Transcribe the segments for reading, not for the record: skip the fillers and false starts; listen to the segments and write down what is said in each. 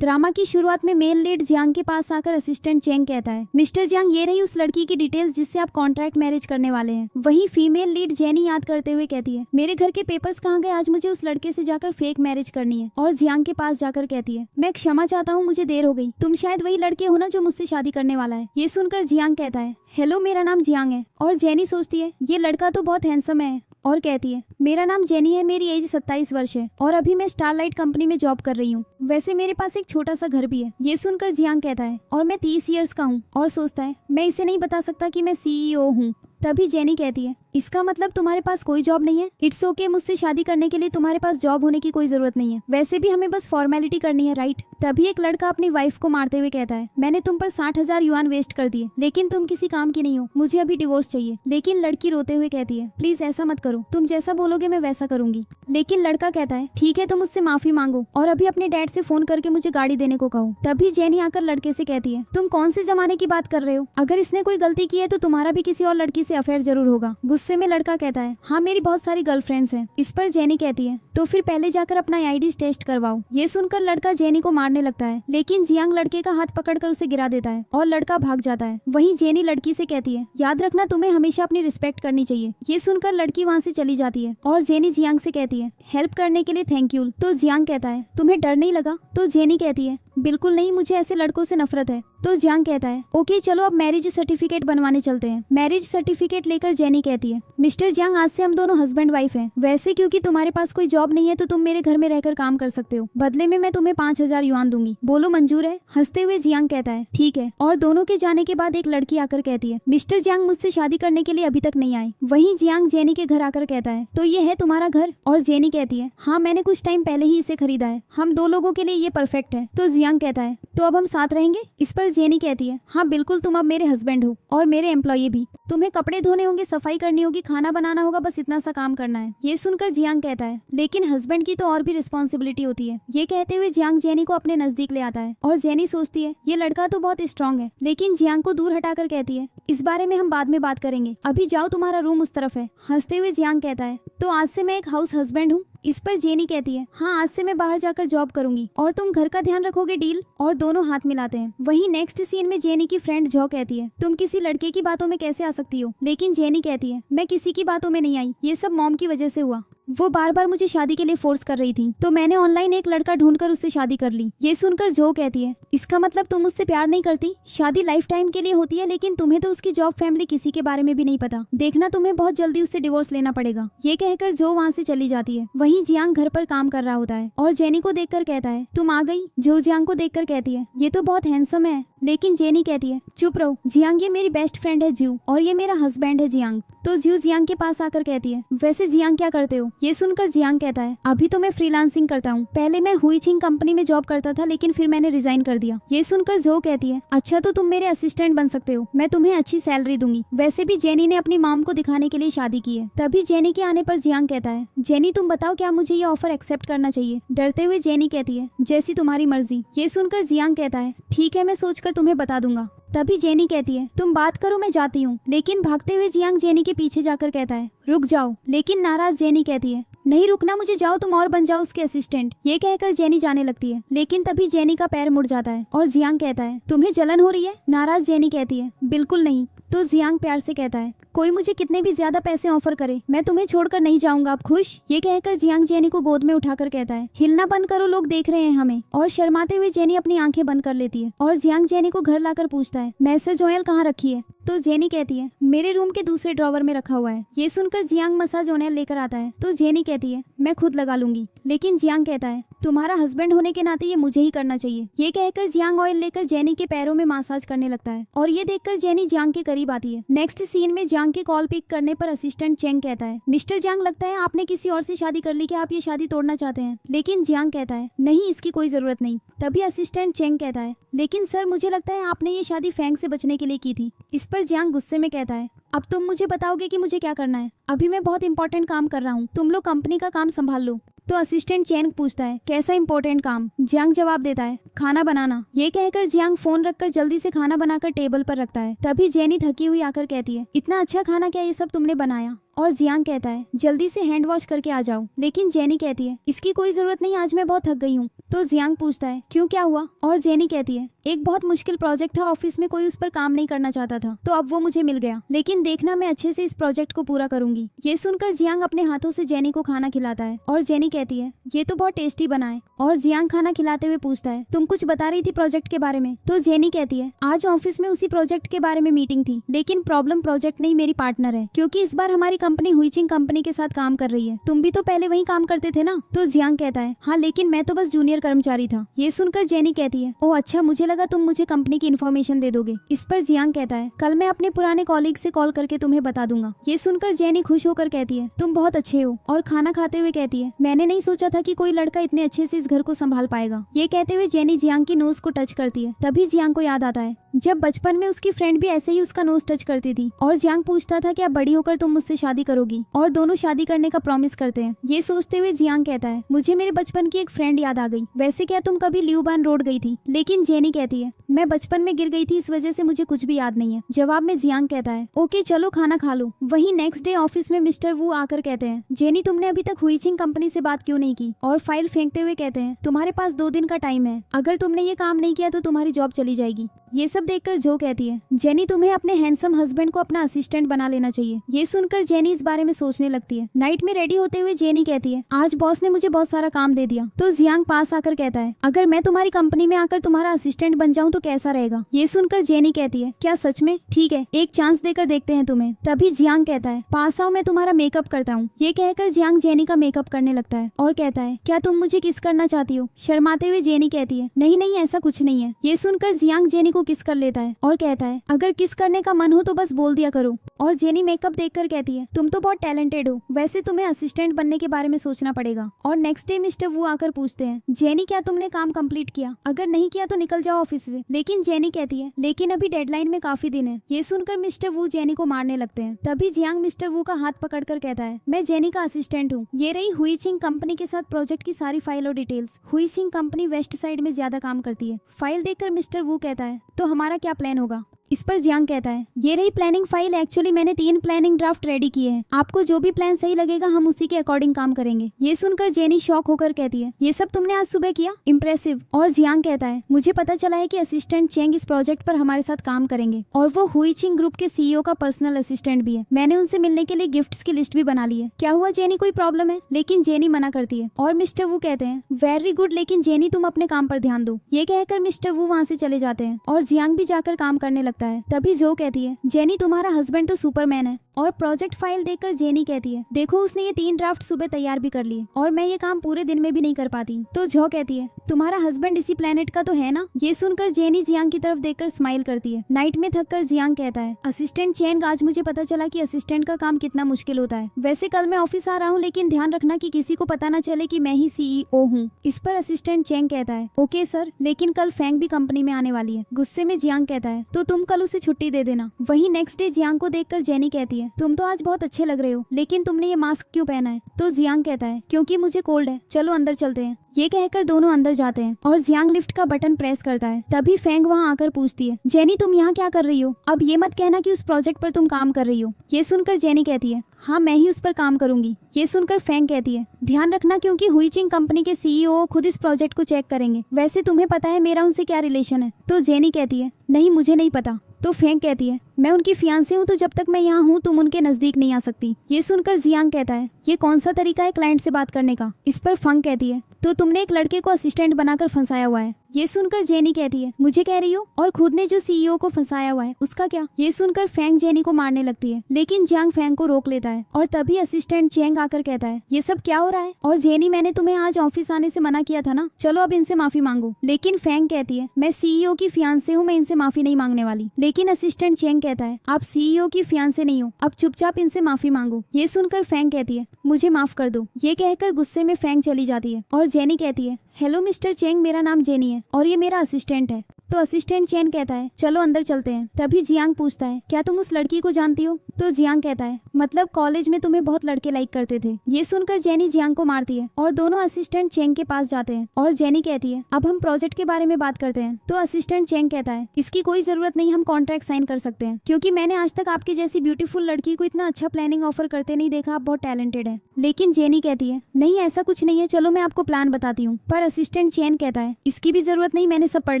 Drama की शुरुआत में मेल लीड जियांग के पास आकर असिस्टेंट चेंग कहता है, मिस्टर जियांग ये रही उस लड़की की डिटेल्स जिससे आप कॉन्ट्रैक्ट मैरिज करने वाले हैं। वहीं फीमेल लीड जेनी याद करते हुए कहती है, मेरे घर के पेपर्स कहाँ गए, आज मुझे उस लड़के से जाकर फेक मैरिज करनी है। और जियांग के पास जाकर कहती है, मैं क्षमा चाहता हूँ, मुझे देर हो गई, तुम शायद वही लड़के हो ना जो मुझसे शादी करने वाला है। ये सुनकर जियांग कहता है, हेलो मेरा नाम जियांग है। और जेनी सोचती है ये लड़का तो बहुत हैंडसम है और कहती है, मेरा नाम जेनी है, मेरी एज 27 वर्ष है और अभी मैं स्टारलाइट कंपनी में जॉब कर रही हूँ। वैसे मेरे पास एक छोटा सा घर भी है। ये सुनकर जियांग कहता है, और मैं 30 इयर्स का हूँ। और सोचता है मैं इसे नहीं बता सकता कि मैं CEO हूँ। तभी जेनी कहती है, इसका मतलब तुम्हारे पास कोई जॉब नहीं है। इट्स ओके, मुझसे शादी करने के लिए तुम्हारे पास जॉब होने की कोई जरूरत नहीं है। वैसे भी हमें बस फॉर्मेलिटी करनी है, राइट। तभी एक लड़का अपनी वाइफ को मारते हुए कहता है, मैंने तुम पर 60,000 युआन वेस्ट कर दिए, लेकिन तुम किसी काम की नहीं हो, मुझे अभी डिवोर्स चाहिए। लेकिन लड़की रोते हुए कहती है, प्लीज ऐसा मत करो, तुम जैसा बोलोगे मैं वैसा करूंगी। लेकिन लड़का कहता है, ठीक है, तुम मुझसे माफी मांगो और अभी अपने डैड से फोन करके मुझे गाड़ी देने को कहो। तभी जेनी आकर लड़के से कहती है, तुम कौन से जमाने की बात कर रहे हो, अगर इसने कोई गलती की है तो तुम्हारा भी किसी और लड़की से अफेयर जरूर होगा। गुस्से में लड़का कहता है, हाँ मेरी बहुत सारी गर्लफ्रेंड्स हैं। इस पर जेनी कहती है, तो फिर पहले जाकर अपना आईडी टेस्ट करवाओ। ये सुनकर लड़का जेनी को मारने लगता है, लेकिन जियांग लड़के का हाथ पकड़कर उसे गिरा देता है और लड़का भाग जाता है। वहीं जेनी लड़की से कहती है, याद रखना तुम्हें हमेशा अपनी रिस्पेक्ट करनी चाहिए। ये सुनकर लड़की वहाँ से चली जाती है और जेनी जियांग से कहती है, हेल्प करने के लिए थैंक यू। तो जियांग कहता है, तुम्हें डर नहीं लगा? तो जेनी कहती है, बिल्कुल नहीं, मुझे ऐसे लड़कों से नफरत है। तो जियांग कहता है, ओके चलो अब मैरिज सर्टिफिकेट बनवाने चलते हैं। मैरिज सर्टिफिकेट लेकर जेनी कहती है, मिस्टर जियांग आज से हम दोनों हस्बैंड वाइफ हैं। वैसे क्योंकि तुम्हारे पास कोई जॉब नहीं है तो तुम मेरे घर में रहकर काम कर सकते हो, बदले में मैं तुम्हें 5,000 युआन दूंगी, बोलो मंजूर है? हंसते हुए जियांग कहता है, ठीक है। और दोनों के जाने के बाद एक लड़की आकर कहती है, मिस्टर जियांग मुझसे शादी करने के लिए अभी तक नहीं आए। वहीं जियांग जेनी के घर आकर कहता है, तो ये है तुम्हारा घर? और जेनी कहती है, हाँ मैंने कुछ टाइम पहले ही इसे खरीदा है, हम 2 लोगों के लिए ये परफेक्ट है। तो जियांग कहता है, तो अब हम साथ रहेंगे? इस पर जेनी कहती है, हाँ बिल्कुल, तुम अब मेरे हस्बैंड हो और मेरे एम्प्लॉय भी। तुम्हें कपड़े धोने होंगे, सफाई करनी होगी, खाना बनाना होगा, बस इतना सा काम करना है। ये सुनकर जियांग कहता है, लेकिन हस्बैंड की तो और भी रिस्पॉन्सिबिलिटी होती है। ये कहते हुए जियांग जेनी को अपने नजदीक ले आता है और जेनी सोचती है ये लड़का तो बहुत स्ट्रांग है, लेकिन जियांग को दूर हटाकर कहती है, इस बारे में हम बाद में बात करेंगे, अभी जाओ तुम्हारा रूम उस तरफ है। हंसते हुए जियांग कहता है, तो आज से मैं एक हाउस हस्बैंड हूँ? इस पर जेनी कहती है, हाँ आज से मैं बाहर जाकर जॉब करूंगी और तुम घर का ध्यान रखोगे, डील? और दोनों हाथ मिलाते हैं। वहीं नेक्स्ट सीन में जेनी की फ्रेंड जो कहती है, तुम किसी लड़के की बातों में कैसे आ सकती हो? लेकिन जेनी कहती है, मैं किसी की बातों में नहीं आई, ये सब मॉम की वजह से हुआ, वो बार बार मुझे शादी के लिए फोर्स कर रही थी, तो मैंने ऑनलाइन एक लड़का ढूंढकर उससे शादी कर ली। ये सुनकर जो कहती है, इसका मतलब तुम उससे प्यार नहीं करती? शादी लाइफ टाइम के लिए होती है, लेकिन तुम्हें तो उसकी जॉब, फैमिली, किसी के बारे में भी नहीं पता। देखना तुम्हें बहुत जल्दी उससे डिवोर्स लेना पड़ेगा। ये कहकर जो वहाँ से चली जाती है। वहीं जियांग घर पर काम कर रहा होता है और जेनी को देखकर कहता है, तुम आ गई? जो जियांग को देखकर कहती है, ये तो बहुत हैंडसम है। लेकिन जेनी कहती है, चुप रहो जियांग, ये मेरी बेस्ट फ्रेंड है ज्यू और ये मेरा हस्बैंड है जियांग। तो ज्यू जियांग के पास आकर कहती है, वैसे जियांग क्या करते हो? ये सुनकर जियांग कहता है, अभी तो मैं फ्रीलांसिंग करता हूँ, पहले मैं हुईचिंग कंपनी में जॉब करता था, लेकिन फिर मैंने रिजाइन कर दिया। ये सुनकर जो कहती है, अच्छा तो तुम मेरे असिस्टेंट बन सकते हो, मैं तुम्हें अच्छी सैलरी दूंगी। वैसे भी जेनी ने अपनी मॉम को दिखाने के लिए शादी की है। तभी जेनी के आने पर जियांग कहता है, जेनी तुम बताओ क्या मुझे ये ऑफर एक्सेप्ट करना चाहिए? डरते हुए जेनी कहती है, जैसी तुम्हारी मर्जी। ये सुनकर जियांग कहता है, ठीक है, मैं सोचकर तुम्हें बता दूंगा। तभी जेनी कहती है, तुम बात करो, मैं जाती हूँ। लेकिन भागते हुए जियांग जेनी के पीछे जाकर कहता है, रुक जाओ। लेकिन नाराज जेनी कहती है, नहीं रुकना, मुझे जाओ, तुम और बन जाओ उसके असिस्टेंट। ये कहकर जेनी जाने लगती है, लेकिन तभी जेनी का पैर मुड़ जाता है और जियांग कहता है, तुम्हें जलन हो रही है? नाराज जेनी कहती है, बिल्कुल नहीं। तो जियांग प्यार से कहता है, कोई मुझे कितने भी ज्यादा पैसे ऑफर करे, मैं तुम्हें छोड़कर नहीं जाऊंगा, आप खुश? ये कहकर जियांग जेनी को गोद में उठाकर कहता है, हिलना बंद करो, लोग देख रहे हैं हमें। और शर्माते हुए जेनी अपनी आंखें बंद कर लेती है और जियांग जेनी को घर लाकर पूछता है, मैसेज ऑयल कहाँ रखी है? तो जेनी कहती है, मेरे रूम के दूसरे ड्रॉवर में रखा हुआ है। ये सुनकर जियांग मसाज ऑयल लेकर आता है। तो जेनी कहती है, मैं खुद लगा लूंगी। लेकिन जियांग कहता है, तुम्हारा हस्बैंड होने के नाते ये मुझे ही करना चाहिए। ये कहकर जियांग ऑयल लेकर जेनी के पैरों में मसाज करने लगता है और ये देखकर जेनी जियांग के करीब आती है। नेक्स्ट सीन में जियांग के कॉल पिक करने पर असिस्टेंट चेंग कहता है, मिस्टर जियांग लगता है आपने किसी और से शादी कर ली, क्या आप ये शादी तोड़ना चाहते हैं? लेकिन जियांग कहता है, नहीं, इसकी कोई जरूरत नहीं। तभी असिस्टेंट चेंग कहता है, लेकिन सर मुझे लगता है आपने ये शादी फैंग से बचने के लिए की थी। इस पर जियांग गुस्से में कहता है, अब तुम मुझे बताओगे कि मुझे क्या करना है? अभी मैं बहुत इंपॉर्टेंट काम कर रहा हूँ, तुम लोग कंपनी का काम संभाल लो। तो असिस्टेंट चेंग पूछता है, कैसा इंपॉर्टेंट काम? जियांग जवाब देता है, खाना बनाना। ये कहकर जियांग फोन रखकर जल्दी से खाना बनाकर टेबल पर रखता है। तभी जेनी थकी हुई आकर कहती है, इतना अच्छा खाना क्या ये सब तुमने बनाया? और जियांग कहता है, जल्दी से हैंड वॉश करके आ जाओ। लेकिन जेनी कहती है, इसकी कोई जरूरत नहीं, आज मैं बहुत थक गई हूँ। तो जियांग पूछता है क्यों, क्या हुआ? और जेनी कहती है एक बहुत मुश्किल प्रोजेक्ट था ऑफिस में, कोई उस पर काम नहीं करना चाहता था, तो अब वो मुझे मिल गया, लेकिन देखना मैं अच्छे से इस प्रोजेक्ट को पूरा करूंगी। ये सुनकर जियांग अपने हाथों से जेनी को खाना खिलाता है और जेनी कहती है ये तो बहुत टेस्टी बना है। और जियांग खाना खिलाते हुए पूछता है तुम कुछ बता रही थी प्रोजेक्ट के बारे में? तो जेनी कहती है आज ऑफिस में उसी प्रोजेक्ट के बारे में मीटिंग थी, लेकिन प्रॉब्लम प्रोजेक्ट नहीं मेरी पार्टनर है, क्योंकि इस बार हमारी कंपनी हुईचिंग कंपनी के साथ काम कर रही है। तुम भी तो पहले वहीं काम करते थे ना? तो जियांग कहता है हाँ, लेकिन मैं तो बस जूनियर कर्मचारी था। ये सुनकर जेनी कहती है ओह अच्छा, मुझे लगा तुम मुझे कंपनी की इन्फॉर्मेशन दे दोगे। इस पर जियांग कहता है कल मैं अपने पुराने कॉलीग से कॉल करके तुम्हें बता दूंगा। ये सुनकर जेनी खुश होकर कहती है तुम बहुत अच्छे हो, और खाना खाते हुए कहती है मैंने नहीं सोचा था कि कोई लड़का इतने अच्छे से इस घर को संभाल पाएगा। ये कहते हुए जेनी जियांग की नोज को टच करती है। तभी जियांग को याद आता है जब बचपन में उसकी फ्रेंड भी ऐसे ही उसका नोज टच करती थी, और जियांग पूछता था कि अब बड़ी होकर तुम मुझसे शादी करोगी, और दोनों शादी करने का प्रॉमिस करते हैं। ये सोचते हुए जियांग कहता है मुझे मेरे बचपन की एक फ्रेंड याद आ गई, वैसे क्या तुम कभी लियूबान रोड गई थी? लेकिन जेनी कहती है मैं बचपन में गिर गई थी, इस वजह से मुझे कुछ भी याद नहीं है। जवाब में जियांग कहता है ओके चलो खाना खा लो। वहीं नेक्स्ट डे ऑफिस में मिस्टर वू आकर कहते हैं जेनी तुमने अभी तक हुईचिंग कंपनी से बात क्यों नहीं की? और फाइल फेंकते हुए कहते हैं तुम्हारे पास 2 दिन का टाइम है, अगर तुमने ये काम नहीं किया तो तुम्हारी जॉब चली जाएगी। ये सब देखकर जो कहती है जेनी तुम्हें अपने हैंडसम हस्बैंड को अपना असिस्टेंट बना लेना चाहिए। ये सुनकर जेनी इस बारे में सोचने लगती है। नाइट में रेडी होते हुए जेनी कहती है आज बॉस ने मुझे बहुत सारा काम दे दिया। तो जियांग पास आकर कहता है अगर मैं तुम्हारी कंपनी में आकर तुम्हारा असिस्टेंट बन जाऊं तो कैसा रहेगा? ये सुनकर जेनी कहती है क्या सच में? ठीक है, एक चांस देकर देखते हैं तुम्हें। तभी जियांग कहता है पास आओ, मैं तुम्हारा मेकअप करता हूँ। ये कहकर जियांग जेनी का मेकअप करने लगता है और कहता है क्या तुम मुझे किस करना चाहती हो? शर्माते हुए जेनी कहती है नहीं नहीं, ऐसा कुछ नहीं है। ये सुनकर जियांग जेनी को किस कर लेता है और कहता है अगर किस करने का मन हो तो बस बोल दिया करो। और जेनी मेकअप देखकर कहती है तुम तो बहुत टैलेंटेड हो, वैसे तुम्हें असिस्टेंट बनने के बारे में सोचना पड़ेगा। और नेक्स्ट डे मिस्टर वू आकर पूछते हैं जेनी क्या तुमने काम कंप्लीट किया? अगर नहीं किया तो निकल जाओ ऑफिस से। लेकिन जेनी कहती है लेकिन अभी डेडलाइन में काफी दिन है। ये सुनकर मिस्टर वू जेनी को मारने लगते हैं। तभी जियांग मिस्टर वू का हाथ पकड़कर कहता है मैं जेनी का असिस्टेंट हूँ। ये रही हुईचिंग कंपनी के साथ प्रोजेक्ट की सारी फाइल और डिटेल्स। हुईचिंग कंपनी वेस्ट साइड में ज्यादा काम करती है। फाइल देखकर मिस्टर वू कहता है तो हमारा क्या प्लान होगा? इस पर जियांग कहता है ये रही प्लानिंग फाइल, एक्चुअली मैंने 3 प्लानिंग ड्राफ्ट रेडी किए हैं, आपको जो भी प्लान सही लगेगा हम उसी के अकॉर्डिंग काम करेंगे। ये सुनकर जेनी शॉक होकर कहती है ये सब तुमने आज सुबह किया, इम्प्रेसिव। और जियांग कहता है मुझे पता चला है कि असिस्टेंट चेंग इस प्रोजेक्ट पर हमारे साथ काम करेंगे, और वो हुईचिंग ग्रुप के सीईओ का पर्सनल असिस्टेंट भी है। मैंने उनसे मिलने के लिए गिफ्ट्स की लिस्ट भी बना ली है। क्या हुआ जेनी, कोई प्रॉब्लम है? लेकिन जेनी मना करती है और मिस्टर वू कहते हैं वेरी गुड, लेकिन जेनी तुम अपने काम पर ध्यान दो। ये कहकर मिस्टर वू वहाँ से चले जाते हैं और जियांग भी जाकर काम करने लगता है। तभी जो कहती है जेनी तुम्हारा हस्बैंड तो सुपरमैन है। और प्रोजेक्ट फाइल देखकर जेनी कहती है देखो उसने ये 3 ड्राफ्ट सुबह तैयार भी कर लिए, और मैं ये काम पूरे दिन में भी नहीं कर पाती। तो जो कहती है तुम्हारा हस्बैंड इसी प्लेनेट का तो है ना? ये सुनकर जेनी जियांग की तरफ देखकर स्माइल करती है। नाइट में थककर जियांग कहता है असिस्टेंट चेंग, आज मुझे पता चला कि असिस्टेंट का काम कितना मुश्किल होता है। वैसे कल मैं ऑफिस आ रहा हूँ, लेकिन ध्यान रखना कि किसी को पता ना चले कि मैं ही सीईओ हूँ। इस पर असिस्टेंट चेंग कहता है ओके सर, लेकिन कल फैंग भी कंपनी में आने वाली है। गुस्से में जियांग कहता है तो तुम कल उसे छुट्टी दे देना। वही नेक्स्ट डे जियांग को देखकर जेनी कहती है तुम तो आज बहुत अच्छे लग रहे हो, लेकिन तुमने ये मास्क क्यों पहना है? तो जियांग कहता है क्योंकि मुझे कोल्ड है, चलो अंदर चलते हैं। ये कहकर दोनों अंदर जाते हैं और जियांग लिफ्ट का बटन प्रेस करता है। तभी फैंग वहाँ आकर पूछती है जेनी तुम यहाँ क्या कर रही हो? अब ये मत कहना कि उस प्रोजेक्ट पर तुम काम कर रही हो। ये सुनकर जेनी कहती है हाँ मैं ही उस पर काम करूंगी। ये सुनकर फैंग कहती है ध्यान रखना, क्योंकि हुईचिंग कंपनी के सीईओ खुद इस प्रोजेक्ट को चेक करेंगे। वैसे तुम्हें पता है मेरा उनसे क्या रिलेशन है? तो जेनी कहती है नहीं मुझे नहीं पता। तो फैंग कहती है मैं उनकी फियांसे हूँ, तो जब तक मैं यहाँ हूँ तुम उनके नजदीक नहीं आ सकती। ये सुनकर जियांग कहता है ये कौन सा तरीका है क्लाइंट से बात करने का? इस पर फंग कहती है तो तुमने एक लड़के को असिस्टेंट बनाकर फंसाया हुआ है। ये सुनकर जेनी कहती है मुझे कह रही हो? और खुद ने जो सीईओ को फंसाया हुआ है उसका क्या? ये सुनकर फैंग जेनी को मारने लगती है, लेकिन जियांग फैंग को रोक लेता है। और तभी असिस्टेंट चेंग आकर कहता है ये सब क्या हो रहा है? और जेनी मैंने तुम्हें आज ऑफिस आने से मना किया था ना, चलो अब इनसे माफी मांगो। लेकिन फैंग कहती है मैं सीईओ की फियांसे हूँ, मैं इनसे माफी नहीं मांगने वाली। लेकिन असिस्टेंट चेंग कहता है आप सीईओ की फियांसे नहीं हो, अब चुपचाप इनसे माफी मांगो। ये सुनकर फैंग कहती है मुझे माफ कर दो। ये कहकर गुस्से में फैंग चली जाती है और जेनी कहती है हेलो मिस्टर चेंग, मेरा नाम जेनी है और ये मेरा असिस्टेंट है। तो असिस्टेंट चेन कहता है चलो अंदर चलते हैं। तभी जियांग पूछता है क्या तुम उस लड़की को जानती हो? तो जियांग कहता है मतलब कॉलेज में तुम्हें बहुत लड़के लाइक करते थे। ये सुनकर जेनी जियांग को मारती है और दोनों असिस्टेंट चेंग के पास जाते हैं और जेनी कहती है अब हम प्रोजेक्ट के बारे में बात करते हैं। तो असिस्टेंट चेंग कहता है इसकी कोई जरूरत नहीं, हम कॉन्ट्रैक्ट साइन कर सकते हैं, क्योंकि मैंने आज तक आपकी जैसी ब्यूटीफुल लड़की को इतना अच्छा प्लानिंग ऑफर करते नहीं देखा, आप बहुत टैलेंटेड है। लेकिन जेनी कहती है नहीं ऐसा कुछ नहीं है, चलो मैं आपको प्लान बताती हूँ। पर असिस्टेंट चेंग कहता है इसकी भी जरूरत नहीं, मैंने सब पढ़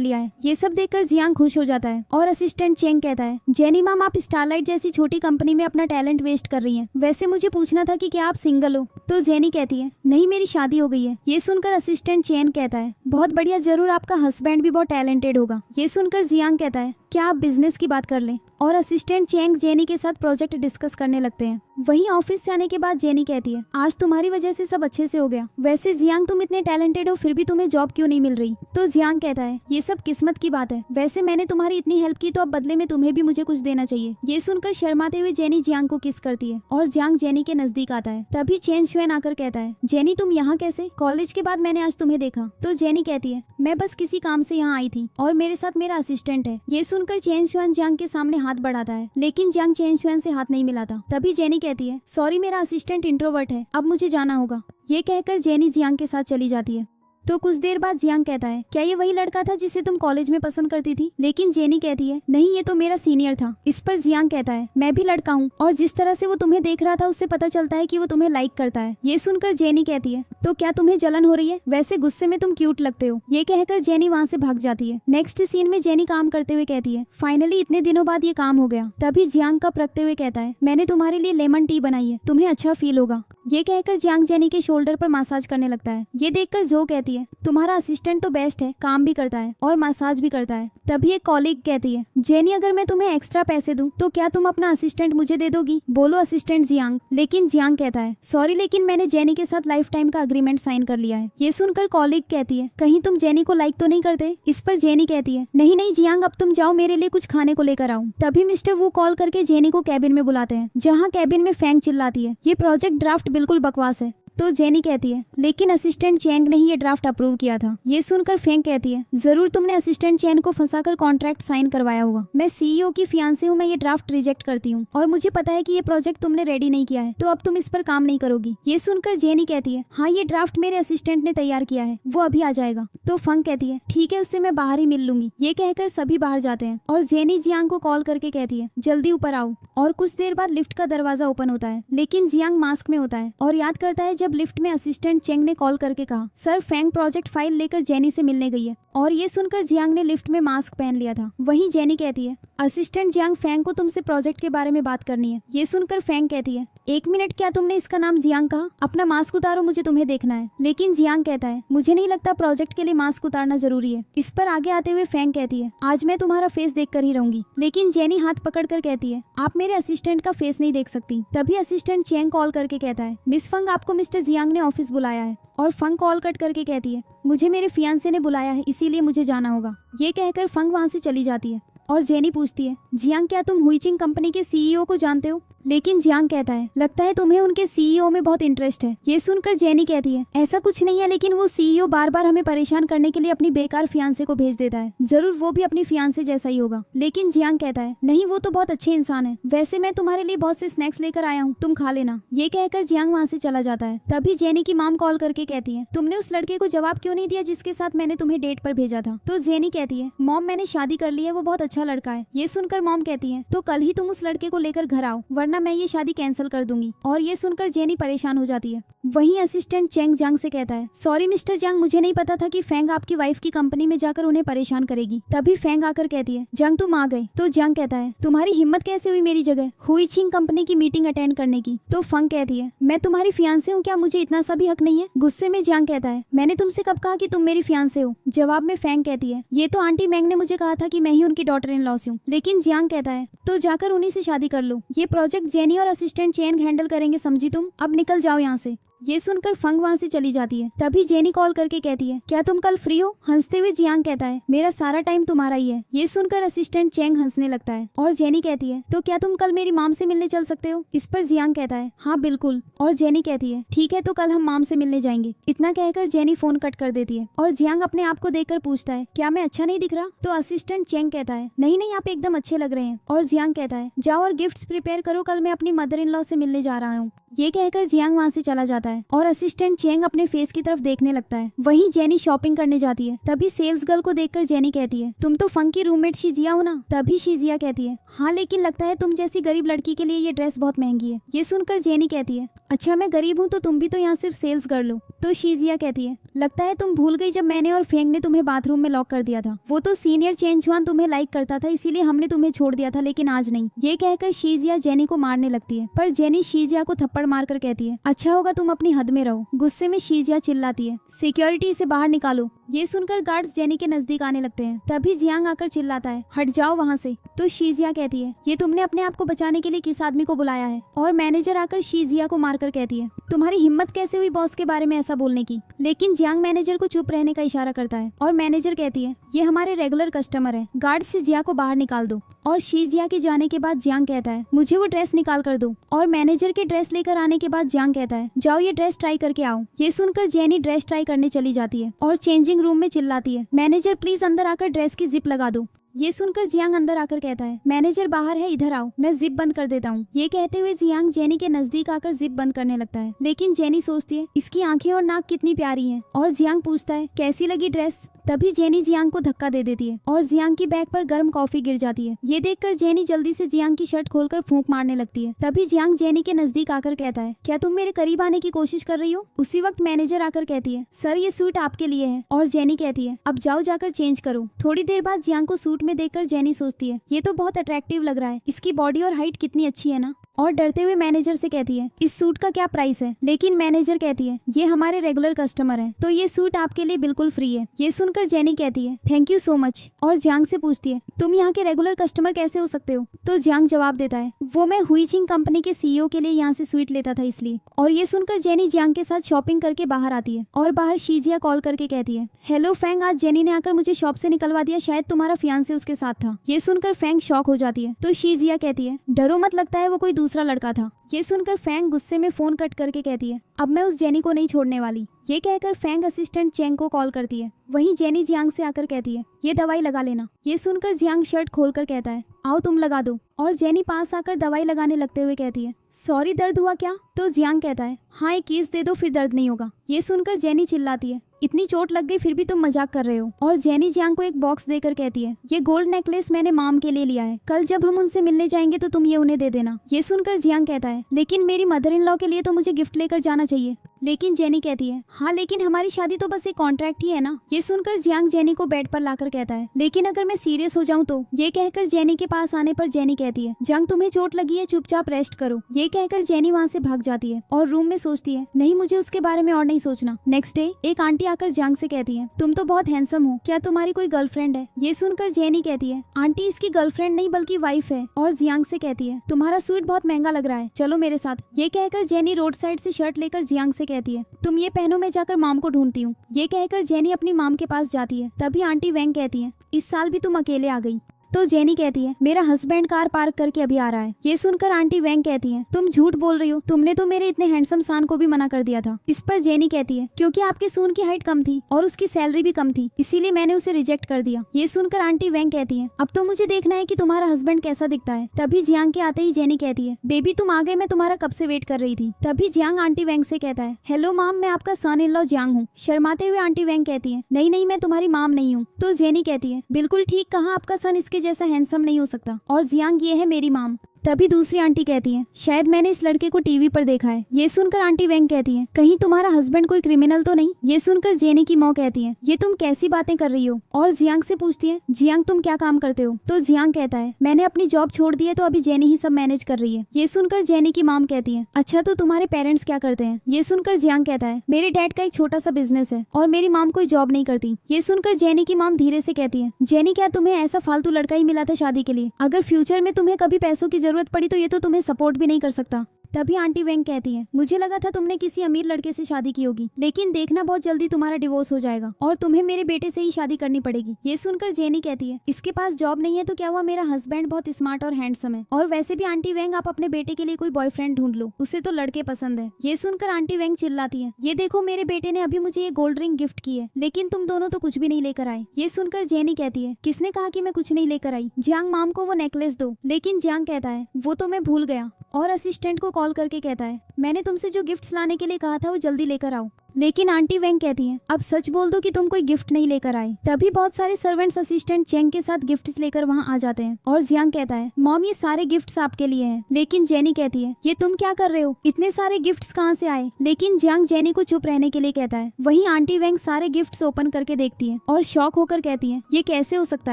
लिया है। ये सब देखकर जियांग खुश हो जाता है और असिस्टेंट चेंग कहता है जेनी मैम आप स्टारलाइट जैसी छोटी कंपनी में अपना टैलेंट वेस्ट कर रही हैं। वैसे मुझे पूछना था कि क्या आप सिंगल हो? तो जेनी कहती है नहीं मेरी शादी हो गई है। ये सुनकर असिस्टेंट चेंग कहता है बहुत बढ़िया, जरूर आपका हस्बैंड भी बहुत टैलेंटेड होगा। ये सुनकर जियांग कहता है क्या आप बिजनेस की बात कर लें? और असिस्टेंट चेंग जेनी के साथ प्रोजेक्ट डिस्कस करने लगते हैं। वहीं ऑफिस से आने के बाद जेनी कहती है आज तुम्हारी वजह से सब अच्छे से हो गया। वैसे जियांग तुम इतने टैलेंटेड हो फिर भी तुम्हें जॉब क्यों नहीं मिल रही? तो जियांग कहता है ये सब किस्मत की बात है, वैसे मैंने तुम्हारी इतनी हेल्प की तो अब बदले में तुम्हें भी मुझे कुछ देना चाहिए। ये सुनकर शर्माते हुए जेनी जियांग को किस करती है और जियांग जेनी के नजदीक आता है। तभी चेन शुएन आकर कहता है जेनी तुम यहाँ कैसे? कॉलेज के बाद मैंने आज तुम्हें देखा। तो जेनी कहती है मैं बस किसी काम से यहाँ आई थी और मेरे साथ मेरा असिस्टेंट है। ये सुनकर चेन शुएन जियांग के सामने हाथ बढ़ाता है, लेकिन जियांग चेन शुएन से हाथ नहीं मिलाता। तभी जेनी कहती है सॉरी मेरा असिस्टेंट इंट्रोवर्ट है, अब मुझे जाना होगा। ये कहकर जेनी जियांग के साथ चली जाती है। तो कुछ देर बाद जियांग कहता है क्या ये वही लड़का था जिसे तुम कॉलेज में पसंद करती थी? लेकिन जेनी कहती है नहीं ये तो मेरा सीनियर था। इस पर जियांग कहता है मैं भी लड़का हूँ और जिस तरह से वो तुम्हें देख रहा था उससे पता चलता है कि वो तुम्हें लाइक करता है। ये सुनकर जेनी कहती है तो क्या तुम्हें जलन हो रही है? वैसे गुस्से में तुम क्यूट लगते हो। ये कहकर जेनी वहाँ से भाग जाती है। नेक्स्ट सीन में जेनी काम करते हुए कहती है फाइनली इतने दिनों बाद ये काम हो गया। तभी जियांग कप रखते हुए कहता है मैंने तुम्हारे लिए लेमन टी बनाई है, तुम्हें अच्छा फील होगा। ये कहकर जियांग जेनी के शोल्डर पर मसाज करने लगता है। ये देखकर जो कहती है तुम्हारा असिस्टेंट तो बेस्ट है, काम भी करता है और मसाज भी करता है। तभी एक कॉलीग कहती है जेनी अगर मैं तुम्हें एक्स्ट्रा पैसे दूं तो क्या तुम अपना असिस्टेंट मुझे दे दोगी? बोलो असिस्टेंट जियांग। लेकिन जियांग कहता है सॉरी लेकिन मैंने जेनी के साथ लाइफ टाइम का अग्रीमेंट साइन कर लिया है। ये सुनकर कॉलीग कहती है कहीं तुम जेनी को लाइक तो नहीं करते? इस पर जेनी कहती है नहीं नहीं जियांग अब तुम जाओ, मेरे लिए कुछ खाने को लेकर आओ। तभी मिस्टर वू कॉल करके जेनी को कैबिन में बुलाते हैं, जहाँ कैबिन में फैंग चिल्लाती है ये प्रोजेक्ट ड्राफ्ट बिल्कुल बकवास है। तो जेनी कहती है लेकिन असिस्टेंट चेंग ने ही ये ड्राफ्ट अप्रूव किया था। ये सुनकर फेंग कहती है जरूर तुमने असिस्टेंट चेंग को फंसाकर कॉन्ट्रैक्ट साइन करवाया होगा। मैं सीईओ की फियांसे हूँ, मैं ये ड्राफ्ट रिजेक्ट करती हूँ और मुझे पता है कि ये प्रोजेक्ट तुमने रेडी नहीं किया है, तो अब तुम इस पर काम नहीं करोगी। ये सुनकर जेनी कहती है हाँ ये ड्राफ्ट मेरे असिस्टेंट ने तैयार किया है, वो अभी आ जाएगा। तो फंग कहती है ठीक है उससे मैं बाहर ही मिल लूंगी। ये कहकर सभी बाहर जाते हैं और जेनी जियांग को कॉल करके कहती है जल्दी ऊपर आओ। और कुछ देर बाद लिफ्ट का दरवाजा ओपन होता है, लेकिन जियांग मास्क में होता है और याद करता है जब लिफ्ट में असिस्टेंट चेंग ने कॉल करके कहा सर फैंग प्रोजेक्ट फाइल लेकर जेनी से मिलने गई है। और ये सुनकर जियांग ने लिफ्ट में मास्क पहन लिया था। वहीं जेनी कहती है असिस्टेंट जियांग फैंग को तुमसे प्रोजेक्ट के बारे में बात करनी है। ये सुनकर फैंग कहती है एक मिनट, क्या तुमने इसका नाम जियांग कहा? अपना मास्क उतारो, मुझे तुम्हें देखना है। लेकिन जियांग कहता है मुझे नहीं लगता प्रोजेक्ट के लिए मास्क उतारना जरूरी है। इस पर आगे आते हुए फैंग कहती है आज मैं तुम्हारा फेस देख कर ही रहूंगी। लेकिन जेनी हाथ पकड़ कर कहती है आप मेरे असिस्टेंट का फेस नहीं देख सकती। तभी असिस्टेंट चेंग कॉल करके कहता है मिस फंग आपको मिस्टर जियांग ने ऑफिस बुलाया है। और फंग कॉल कट करके कहती है मुझे मेरे फियांसे ने बुलाया है, इसीलिए मुझे जाना होगा। ये कहकर फंग वहाँ से चली जाती है और जेनी पूछती है जियांग क्या तुम हुईचिंग कंपनी के सीईओ को जानते हो? लेकिन जियांग कहता है लगता है तुम्हें उनके सीईओ में बहुत इंटरेस्ट है। ये सुनकर जेनी कहती है ऐसा कुछ नहीं है, लेकिन वो सीईओ बार बार हमें परेशान करने के लिए अपनी बेकार फियांसे को भेज देता है, जरूर वो भी अपनी फियांसे जैसा ही होगा। लेकिन जियांग कहता है नहीं वो तो बहुत अच्छे इंसान है, वैसे मैं तुम्हारे लिए बहुत से स्नैक्स लेकर आया हूँ, तुम खा लेना। ये कहकर जियांग वहाँ से चला जाता है। तभी जेनी की मॉम कॉल करके कहती है तुमने उस लड़के को जवाब क्यों नहीं दिया जिसके साथ मैंने तुम्हें डेट पर भेजा था? तो जेनी कहती है मॉम मैंने शादी कर ली है, वो बहुत अच्छा लड़का है। ये सुनकर मॉम कहती है तो कल ही तुम उस लड़के को लेकर घर आओ, वरना मैं ये शादी कैंसिल कर दूंगी। और ये सुनकर जेनी परेशान हो जाती है। वहीं असिस्टेंट चेंग जांग से कहता है सॉरी मिस्टर जांग, मुझे नहीं पता था कि फैंग आपकी वाइफ की कंपनी में जाकर उन्हें परेशान करेगी। तभी फैंग आकर कहती है जांग तुम आ गए। तो जांग कहता है तुम्हारी हिम्मत कैसे हुई मेरी जगह हुईचिंग कंपनी की मीटिंग अटेंड करने की? तो फंग कहती है मैं तुम्हारी फियांसे हूँ, क्या मुझे इतना सा भी हक नहीं है? गुस्से में जांग कहता है मैंने तुमसे कब कहा कि तुम मेरी फियांसे हो? जवाब में फैंग कहती है ये तो आंटी मैंग ने मुझे कहा था कि मैं ही उनकी डॉटर इन लॉ हूँ। लेकिन जांग कहता है तो जाकर उन्हीं से शादी कर लो, ये प्रोजेक्ट जेनी और असिस्टेंट चेंग हैंडल करेंगे, समझी तुम? अब निकल जाओ यहाँ से। ये सुनकर फंग वहाँ से चली जाती है। तभी जेनी कॉल करके कहती है, क्या तुम कल फ्री हो? हंसते हुए जियांग कहता है, मेरा सारा टाइम तुम्हारा ही है। ये सुनकर असिस्टेंट चेंग हंसने लगता है और जेनी कहती है, तो क्या तुम कल मेरी माम से मिलने चल सकते हो? इस पर जियांग कहता है, हाँ बिल्कुल। और जेनी कहती है, ठीक है तो कल हम माम से मिलने जाएंगे। इतना कहकर जेनी फोन कट कर देती है और जियांग अपने आप को देखकर पूछता है, क्या मैं अच्छा नहीं दिख रहा? तो असिस्टेंट चेंग कहता है, नहीं नहीं आप एकदम अच्छे लग रहे हैं। और जियांग कहता है, जाओ और गिफ्ट्स प्रिपेयर करो, कल मैं अपनी मदर इन लॉ से मिलने जा रहा हूँ। ये कहकर जियांग वहाँ से चला जाता है और असिस्टेंट चेंग अपने फेस की तरफ देखने लगता है। वहीं जेनी शॉपिंग करने जाती है। तभी सेल्स गर्ल को देखकर जेनी कहती है, तुम तो फंग की रूममेट शीजिया हो ना? तभी शीजिया कहती है, हाँ लेकिन लगता है तुम जैसी गरीब लड़की के लिए ये ड्रेस बहुत महंगी है। ये सुनकर जेनी कहती है, अच्छा मैं गरीब हूँ तो तुम भी तो यहाँ सिर्फ सेल्स गर्ल हो। तो शीजिया कहती है, लगता है तुम भूल गई जब मैंने और फेंग ने तुम्हें बाथरूम में लॉक कर दिया था। वो तो सीनियर चेंजुआन तुम्हें लाइक करता था इसीलिए हमने तुम्हें छोड़ दिया था, लेकिन आज नहीं। ये कहकर शीजिया जेनी को मारने लगती है पर जेनी शीजिया को थप्पड़ मारकर कहती है, अच्छा होगा तुम अपनी हद में रहो। गुस्से में शीजिया चिल्लाती है, सिक्योरिटी से बाहर निकालो। ये सुनकर गार्ड्स जेनी के नजदीक आने लगते हैं। तभी जियांग आकर चिल्लाता है, हट जाओ वहाँ से। तो शीजिया कहती है, ये तुमने अपने आप को बचाने के लिए किस आदमी को बुलाया है? और मैनेजर आकर शीजिया को मारकर कहती है, तुम्हारी हिम्मत कैसे हुई बॉस के बारे में ऐसा बोलने की? लेकिन जियांग मैनेजर को चुप रहने का इशारा करता है और मैनेजर कहती है, ये हमारे रेगुलर कस्टमर है, गार्ड से जिया को बाहर निकाल दो। और शीजिया के जाने के बाद जियांग कहता है, मुझे वो ड्रेस निकाल कर दो। और मैनेजर के ड्रेस लेकर आने के बाद जियांग कहता है, जाओ ये ड्रेस ट्राई करके आओ। ये सुनकर जेनी ड्रेस ट्राई करने चली जाती है और चेंजिंग रूम में चिल्लाती है, मैनेजर प्लीज अंदर आकर ड्रेस की जिप लगा दो। ये सुनकर जियांग अंदर आकर कहता है, मैनेजर बाहर है, इधर आओ, मैं जिप बंद कर देता हूँ। ये कहते हुए जियांग जेनी के नजदीक आकर जिप बंद करने लगता है। लेकिन जेनी सोचती है, इसकी आंखें और नाक कितनी प्यारी हैं। और जियांग पूछता है, कैसी लगी ड्रेस? तभी जेनी जियांग को धक्का दे देती है और जियांग की बैग पर गर्म कॉफी गिर जाती है। ये देखकर जेनी जल्दी से जियांग की शर्ट खोलकर फूंक मारने लगती है। तभी जियांग जेनी के नजदीक आकर कहता है, क्या तुम मेरे करीब आने की कोशिश कर रही हो? उसी वक्त मैनेजर आकर कहती है, सर ये सूट आपके लिए है। और जेनी कहती है, अब जाओ जाकर चेंज करो। थोड़ी देर बाद जियांग को सूट में देखकर जेनी सोचती है, ये तो बहुत अट्रैक्टिव लग रहा है, इसकी बॉडी और हाइट कितनी अच्छी है ना। और डरते हुए मैनेजर से कहती है, इस सूट का क्या प्राइस है? लेकिन मैनेजर कहती है, ये हमारे रेगुलर कस्टमर हैं, तो ये सूट आपके लिए बिल्कुल फ्री है। ये सुनकर जेनी कहती है, थैंक यू सो मच। और जियांग से पूछती है, तुम यहाँ के रेगुलर कस्टमर कैसे हो सकते हो? तो जियांग जवाब देता है, वो मैं हुईचिंग कंपनी के सीईओ के लिए यहाँ से स्वीट लेता था इसलिए। और ये सुनकर जेनी जियांग के साथ शॉपिंग करके बाहर आती है और बाहर शीजिया कॉल करके कहती है, हेलो फैंग, आज जेनी ने आकर मुझे शॉप से निकलवा दिया, शायद तुम्हारा फियांसे उसके साथ था। ये सुनकर फैंग शॉक हो जाती है। तो शीजिया कहती है, डरो मत, लगता है वो कोई दूसरा लड़का था। ये सुनकर फैंग गुस्से में फोन कट करके कहती है, अब मैं उस जेनी को नहीं छोड़ने वाली। ये कहकर फैंग असिस्टेंट चेंग को कॉल करती है। वहीं जेनी जियांग से आकर कहती है, ये दवाई लगा लेना। ये सुनकर जियांग शर्ट खोलकर कहता है, आओ तुम लगा दो। और जेनी पास आकर दवाई लगाने लगते हुए कहती है, सॉरी दर्द हुआ क्या? तो जियांग कहता है, हाँ एक कीस दे दो फिर दर्द नहीं होगा। ये सुनकर जेनी चिल्लाती है, इतनी चोट लग गई फिर भी तुम मजाक कर रहे हो। और जेनी जियांग को एक बॉक्स देकर कहती है, ये गोल्ड नेकलेस मैंने माम के लिए लिया है, कल जब हम उनसे मिलने जाएंगे तो तुम ये उन्हें दे देना। ये सुनकर जियांग कहता है, लेकिन मेरी मदर इन लॉ के लिए तो मुझे गिफ्ट लेकर जाना चाहिए। लेकिन जेनी कहती है, हाँ लेकिन हमारी शादी तो बस एक कॉन्ट्रैक्ट ही है ना। ये सुनकर जियांग जेनी को बेड पर लाकर कहता है, लेकिन अगर मैं सीरियस हो जाऊं तो? ये कहकर जेनी के पास आने पर जेनी कहती है, जंग तुम्हें चोट लगी है, चुपचाप रेस्ट करो। ये कहकर जेनी वहाँ से भाग जाती है और रूम में सोचती है, नहीं मुझे उसके बारे में और नहीं सोचना। नेक्स्ट डे एक आंटी आकर जियांग से कहती है, तुम तो बहुत हैंडसम हो, क्या तुम्हारी कोई गर्लफ्रेंड है? ये सुनकर जेनी कहती है, आंटी इसकी गर्लफ्रेंड नहीं बल्कि वाइफ है। और जियांग से कहती है, तुम्हारा सूट बहुत महंगा लग रहा है, चलो मेरे साथ। ये कहकर जेनी रोड साइड से शर्ट लेकर जियांग से कहती है, तुम ये पहनो, मैं जाकर माम को ढूंढती हूँ। ये कहकर जेनी अपनी माम के पास जाती है। तभी आंटी वैंग कहती है, इस साल भी तुम अकेले आ गई। तो जेनी कहती है, मेरा हस्बैंड कार पार्क करके अभी आ रहा है। ये सुनकर आंटी वैंग कहती है, तुम झूठ बोल रही हो, तुमने तो मेरे इतने हैंडसम सान को भी मना कर दिया था। इस पर जेनी कहती है, क्योंकि आपके सून की हाइट कम थी और उसकी सैलरी भी कम थी, इसीलिए मैंने उसे रिजेक्ट कर दिया। ये सुनकर आंटी वैंग कहती है, अब तो मुझे देखना है कि तुम्हारा हस्बैंड कैसा दिखता है। तभी जियांग के आते ही जेनी कहती है, बेबी तुम आ गए, मैं तुम्हारा कब से वेट कर रही थी। तभी जियांग आंटी वैंग से कहता है, हेलो माम, मैं आपका सन इन लॉ जियांग हूँ। शर्माते हुए आंटी वैंग कहती है, नहीं नहीं मैं तुम्हारी माम नहीं हूँ। तो जेनी कहती है, बिल्कुल ठीक कहा, आपका सन इसके जैसा हैंडसम नहीं हो सकता, और जियांग ये है मेरी माम। तभी दूसरी आंटी कहती है, शायद मैंने इस लड़के को टीवी पर देखा है। ये सुनकर आंटी वैंग कहती है, कहीं तुम्हारा हस्बैंड कोई क्रिमिनल तो नहीं। ये सुनकर जेनी की मॉम कहती है, ये तुम कैसी बातें कर रही हो। और जियांग से पूछती है, जियांग तुम क्या काम करते हो। तो जियांग कहता है, मैंने अपनी जॉब छोड़ दी है, तो अभी जेनी ही सब मैनेज कर रही है। ये सुनकर जेनी की मॉम कहती है, अच्छा तो तुम्हारे पेरेंट्स क्या करते हैं। ये सुनकर जियांग कहता है, मेरे डैड का एक छोटा सा बिजनेस है और मेरी मॉम कोई जॉब नहीं करती। ये सुनकर जेनी की मॉम धीरे से कहती है, जेनी क्या तुम्हें ऐसा फालतू लड़का ही मिला था शादी के लिए? अगर फ्यूचर में तुम्हें कभी पैसों की जरूरत पड़ी तो ये तो तुम्हें सपोर्ट भी नहीं कर सकता। तभी आंटी वेंग कहती है, मुझे लगा था तुमने किसी अमीर लड़के से शादी की होगी, लेकिन देखना बहुत जल्दी तुम्हारा डिवोर्स हो जाएगा और तुम्हें मेरे बेटे से ही शादी करनी पड़ेगी। ये सुनकर जेनी कहती है, इसके पास जॉब नहीं है तो क्या हुआ, मेरा हस्बैंड बहुत स्मार्ट और हैंडसम है, और वैसे भी आंटी वेंग आप अपने बेटे के लिए कोई बॉयफ्रेंड ढूंढ लो, उसे तो लड़के पसंद है। ये सुनकर आंटी वेंग चिल्लाती है, ये देखो मेरे बेटे ने अभी मुझे ये गोल्ड रिंग गिफ्ट की है, लेकिन तुम दोनों तो कुछ भी नहीं लेकर आए। ये सुनकर जेनी कहती है, किसने कहा कि मैं कुछ नहीं लेकर आई, जियांग माम को वो नेकलेस दो। लेकिन जियांग कहता है, वो तो मैं भूल गया, और असिस्टेंट को कॉल करके कहता है, मैंने तुमसे जो गिफ्ट्स लाने के लिए कहा था वो जल्दी लेकर आओ। लेकिन आंटी वेंग कहती है, अब सच बोल दो कि तुम कोई गिफ्ट नहीं लेकर आए। तभी बहुत सारे सर्वेंट्स असिस्टेंट चेंग के साथ गिफ्ट्स लेकर वहाँ आ जाते हैं और जियांग कहता है, मॉम ये सारे गिफ्ट्स आपके लिए हैं। लेकिन जेनी कहती है, ये तुम क्या कर रहे हो, इतने सारे गिफ्ट्स कहाँ से आए। लेकिन जियांग जेनी को चुप रहने के लिए कहता है। वहीं आंटी वेंग सारे गिफ्ट्स ओपन करके देखती है और शॉक होकर कहती है, ये कैसे हो सकता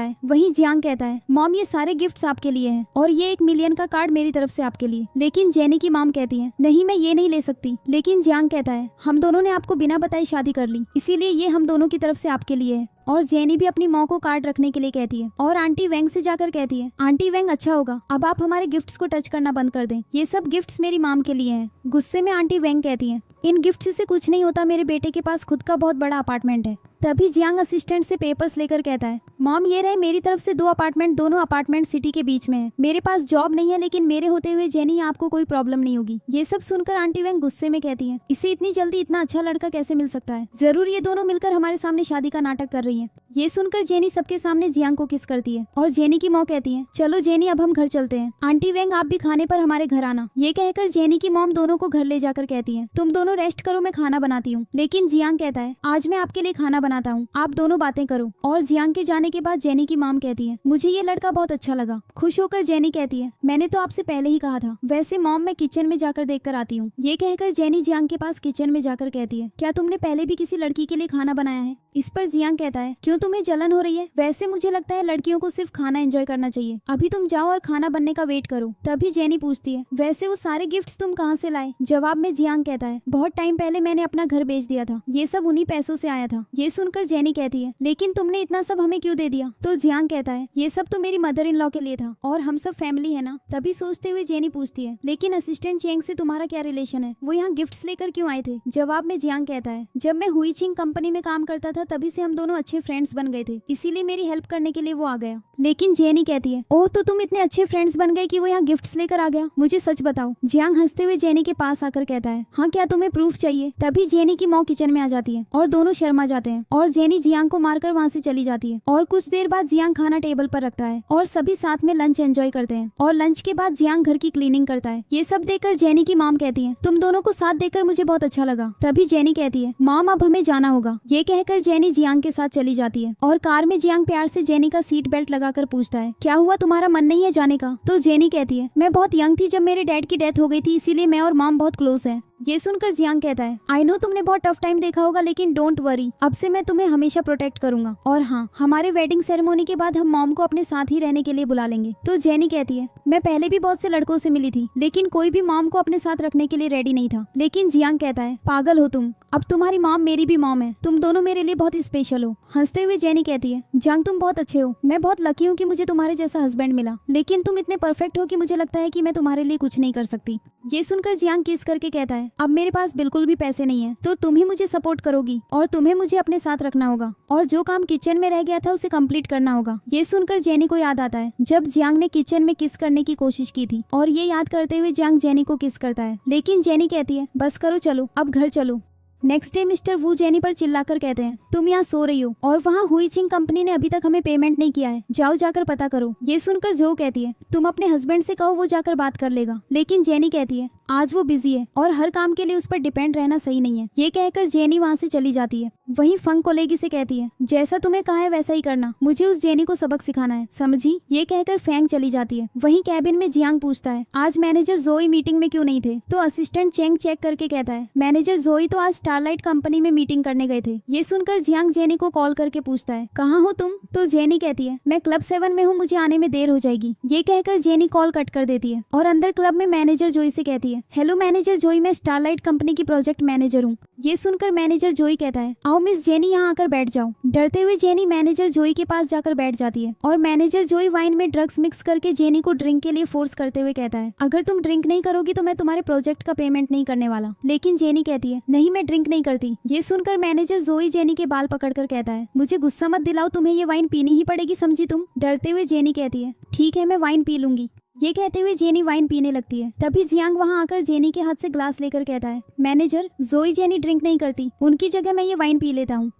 है। वहीं जियांग कहता है, मॉम ये सारे गिफ्ट्स आपके लिए हैं और ये 1 मिलियन का कार्ड मेरी तरफ से आपके लिए। लेकिन जेनी की मॉम कहती है, नहीं मैं ये नहीं ले सकती। लेकिन जियांग कहता है, हम दोनों ने आपको बिना बताए शादी कर ली, इसीलिए ये हम दोनों की तरफ से आपके लिए है। और जेनी भी अपनी माँ को कार्ड रखने के लिए कहती है और आंटी वेंग से जाकर कहती है, आंटी वेंग अच्छा होगा अब आप हमारे गिफ्ट्स को टच करना बंद कर दें, ये सब गिफ्ट्स मेरी माम के लिए हैं। गुस्से में आंटी वेंग कहती है, इन गिफ्ट्स से कुछ नहीं होता, मेरे बेटे के पास खुद का बहुत बड़ा अपार्टमेंट है। तभी जियांग असिस्टेंट से पेपर्स लेकर कहता है, मॉम ये रहे मेरी तरफ से 2 अपार्टमेंट, दोनों अपार्टमेंट सिटी के बीच में है। मेरे पास जॉब नहीं है, लेकिन मेरे होते हुए जेनी आपको कोई प्रॉब्लम नहीं होगी। ये सब सुनकर आंटी वेंग गुस्से में कहती है, इसे इतनी जल्दी इतना अच्छा लड़का कैसे मिल सकता है, जरूर ये दोनों मिलकर हमारे सामने शादी का नाटक कर रही है। ये सुनकर जेनी सबके सामने जियांग को किस करती है और जेनी की मॉम कहती है, चलो जेनी अब हम घर चलते हैं, आंटी वेंग आप भी खाने पर हमारे घर आना। ये कहकर जेनी की मॉम दोनों को घर ले जाकर कहती है, तुम दोनों रेस्ट करो, मैं खाना बनाती हूँ। लेकिन जियांग कहता है, आज मैं आपके लिए खाना बनाता हूँ, आप दोनों बातें करो। और जियांग के जाने के बाद जेनी की मॉम कहती है, मुझे ये लड़का बहुत अच्छा लगा। खुश होकर जेनी कहती है, मैंने तो आपसे पहले ही कहा था, वैसे मॉम मैं किचन में जाकर देख कर आती हूँ। ये कहकर जेनी जियांग के पास किचन में जाकर कहती है, क्या तुमने पहले भी किसी लड़की के लिए खाना बनाया है। इस पर जियांग कहता है, क्यों तुम्हें जलन हो रही है, वैसे मुझे लगता है लड़कियों को सिर्फ खाना एंजॉय करना चाहिए, अभी तुम जाओ और खाना बनने का वेट करो। तभी जेनी पूछती है, वैसे वो सारे गिफ्ट्स तुम कहाँ से लाए। जवाब में जियांग कहता है, बहुत टाइम पहले मैंने अपना घर बेच दिया था, ये सब उन्हीं पैसों से आया था। ये सुनकर जेनी कहती है, लेकिन तुमने इतना सब हमें क्यों दे दिया। तो जियांग कहता है, ये सब तो मेरी मदर इन लॉ के लिए था और हम सब फैमिली है ना। तभी सोचते हुए जेनी पूछती है, लेकिन असिस्टेंट चेंग से तुम्हारा क्या रिलेशन है, वो यहाँ गिफ्ट्स लेकर क्यों आए थे। जवाब में जियांग कहता है, जब मैं हुई चिंग कंपनी में काम करता था तभी से हम दोनों अच्छे फ्रेंड्स बन गए थे, इसीलिए मेरी हेल्प करने के लिए वो आ गया। लेकिन जेनी कहती है, ओह तो तुम इतने अच्छे फ्रेंड्स बन गए कि वो यहाँ गिफ्ट्स लेकर आ गया, मुझे सच बताओ। जियांग हंसते हुए जेनी के पास आकर कहता है, हाँ क्या तुम्हें प्रूफ चाहिए। तभी जेनी की मॉम किचन में आ जाती है और दोनों शर्मा जाते हैं और जेनी जियांग को मारकर वहाँ से चली जाती है। और कुछ देर बाद जियांग खाना टेबल पर रखता है और सभी साथ में लंच एंजॉय करते हैं और लंच के बाद जियांग घर की क्लीनिंग करता है। ये सब देखकर जेनी की मॉम कहती है, तुम दोनों को साथ देखकर मुझे बहुत अच्छा लगा। तभी जेनी कहती है, मॉम अब हमें जाना होगा। ये कहकर जेनी जियांग के साथ चली जाती है और कार में जियांग प्यार से जेनी का सीट बेल्ट लगाकर पूछता है, क्या हुआ, तुम्हारा मन नहीं है जाने का। तो जेनी कहती है, मैं बहुत यंग थी जब मेरे डैड की डेथ हो गई थी, इसीलिए मैं और मॉम बहुत क्लोज है। ये सुनकर जियांग कहता है, आई नो तुमने बहुत टफ टाइम देखा होगा, लेकिन डोंट वरी, अब से मैं तुम्हें हमेशा प्रोटेक्ट करूंगा। और हाँ, हमारे वेडिंग सेरेमोनी के बाद हम मॉम को अपने साथ ही रहने के लिए बुला लेंगे। तो जेनी कहती है, मैं पहले भी बहुत से लड़कों से मिली थी, लेकिन कोई भी मॉम को अपने साथ रखने के लिए रेडी नहीं था। लेकिन जियांग कहता है, पागल हो तुम, अब तुम्हारी मॉम मेरी भी मॉम है, तुम दोनों मेरे लिए बहुत स्पेशल हो। हंसते हुए जेनी कहती है, जियांग तुम बहुत अच्छे हो, मैं बहुत लकी हूँ कि मुझे तुम्हारे जैसा हस्बैंड मिला, लेकिन तुम इतने परफेक्ट हो कि मुझे लगता है कि मैं तुम्हारे लिए कुछ नहीं कर सकती। ये सुनकर जियांग किस करके कहता है, अब मेरे पास बिल्कुल भी पैसे नहीं है, तो तुम ही मुझे सपोर्ट करोगी और तुम्हें मुझे अपने साथ रखना होगा और जो काम किचन में रह गया था उसे कंप्लीट करना होगा। ये सुनकर जेनी को याद आता है जब जियांग ने किचन में किस करने की कोशिश की थी और ये याद करते हुए जियांग जेनी को किस करता है। लेकिन जेनी कहती है, बस करो, चलो अब घर चलो। नेक्स्ट डे मिस्टर वू जेनी पर चिल्लाकर कहते हैं, तुम यहाँ सो रही हो और वहाँ हुई चिंग कंपनी ने अभी तक हमें पेमेंट नहीं किया है, जाओ जाकर पता करो। ये सुनकर जो कहती है, तुम अपने हस्बैंड से कहो, वो जाकर बात कर लेगा। लेकिन जेनी कहती है, आज वो बिजी है और हर काम के लिए उस पर डिपेंड रहना सही नहीं है। ये कहकर जेनी वहाँ से चली जाती है। वहीं फंग कोलेगी से कहती है, जैसा तुम्हें कहा है वैसा ही करना, मुझे उस जेनी को सबक सिखाना है, समझी। ये कहकर फैंग चली जाती है। वहीं कैबिन में जियांग पूछता है, आज मैनेजर जोई मीटिंग में क्यों नहीं थे। तो असिस्टेंट चेंग चेक करके कहता है, मैनेजर जोई तो आज स्टारलाइट कंपनी में मीटिंग करने गए थे। ये सुनकर जियांग जेनी को कॉल करके पूछता है, कहाँ हो तुम। तो जेनी कहती है, मैं क्लब 7 में हूँ, मुझे आने में देर हो जाएगी। ये कहकर जेनी कॉल कट कर देती है और अंदर क्लब में मैनेजर जोई से कहती है, है, हेलो मैनेजर जोई, मैं स्टारलाइट कंपनी की प्रोजेक्ट मैनेजर हूँ। ये सुनकर मैनेजर जोई कहता है, आओ मिस जेनी यहाँ आकर बैठ जाओ। डरते हुए जेनी मैनेजर जोई के पास जाकर बैठ जाती है और मैनेजर जोई वाइन में ड्रग्स मिक्स करके जेनी को ड्रिंक के लिए फोर्स करते हुए कहता है, अगर तुम ड्रिंक नहीं करोगी तो मैं तुम्हारे प्रोजेक्ट का पेमेंट नहीं करने वाला। लेकिन जेनी कहती है, नहीं मैं ड्रिंक नहीं करती। ये सुनकर मैनेजर जोई जेनी के बाल पकड़कर कहता है, मुझे गुस्सा मत दिलाओ, तुम्हें ये वाइन पीनी ही पड़ेगी, समझी तुम। डरते हुए जेनी कहती है, ठीक है मैं वाइन पी लूंगी। ये कहते हुए जेनी वाइन पीने लगती है। तभी जियांग वहां आकर जेनी के हाथ से ग्लास लेकर कहता है, मैनेजर जोई जेनी ड्रिंक नहीं करती, उनकी जगह मैं ये वाइन पी लेता हूँ।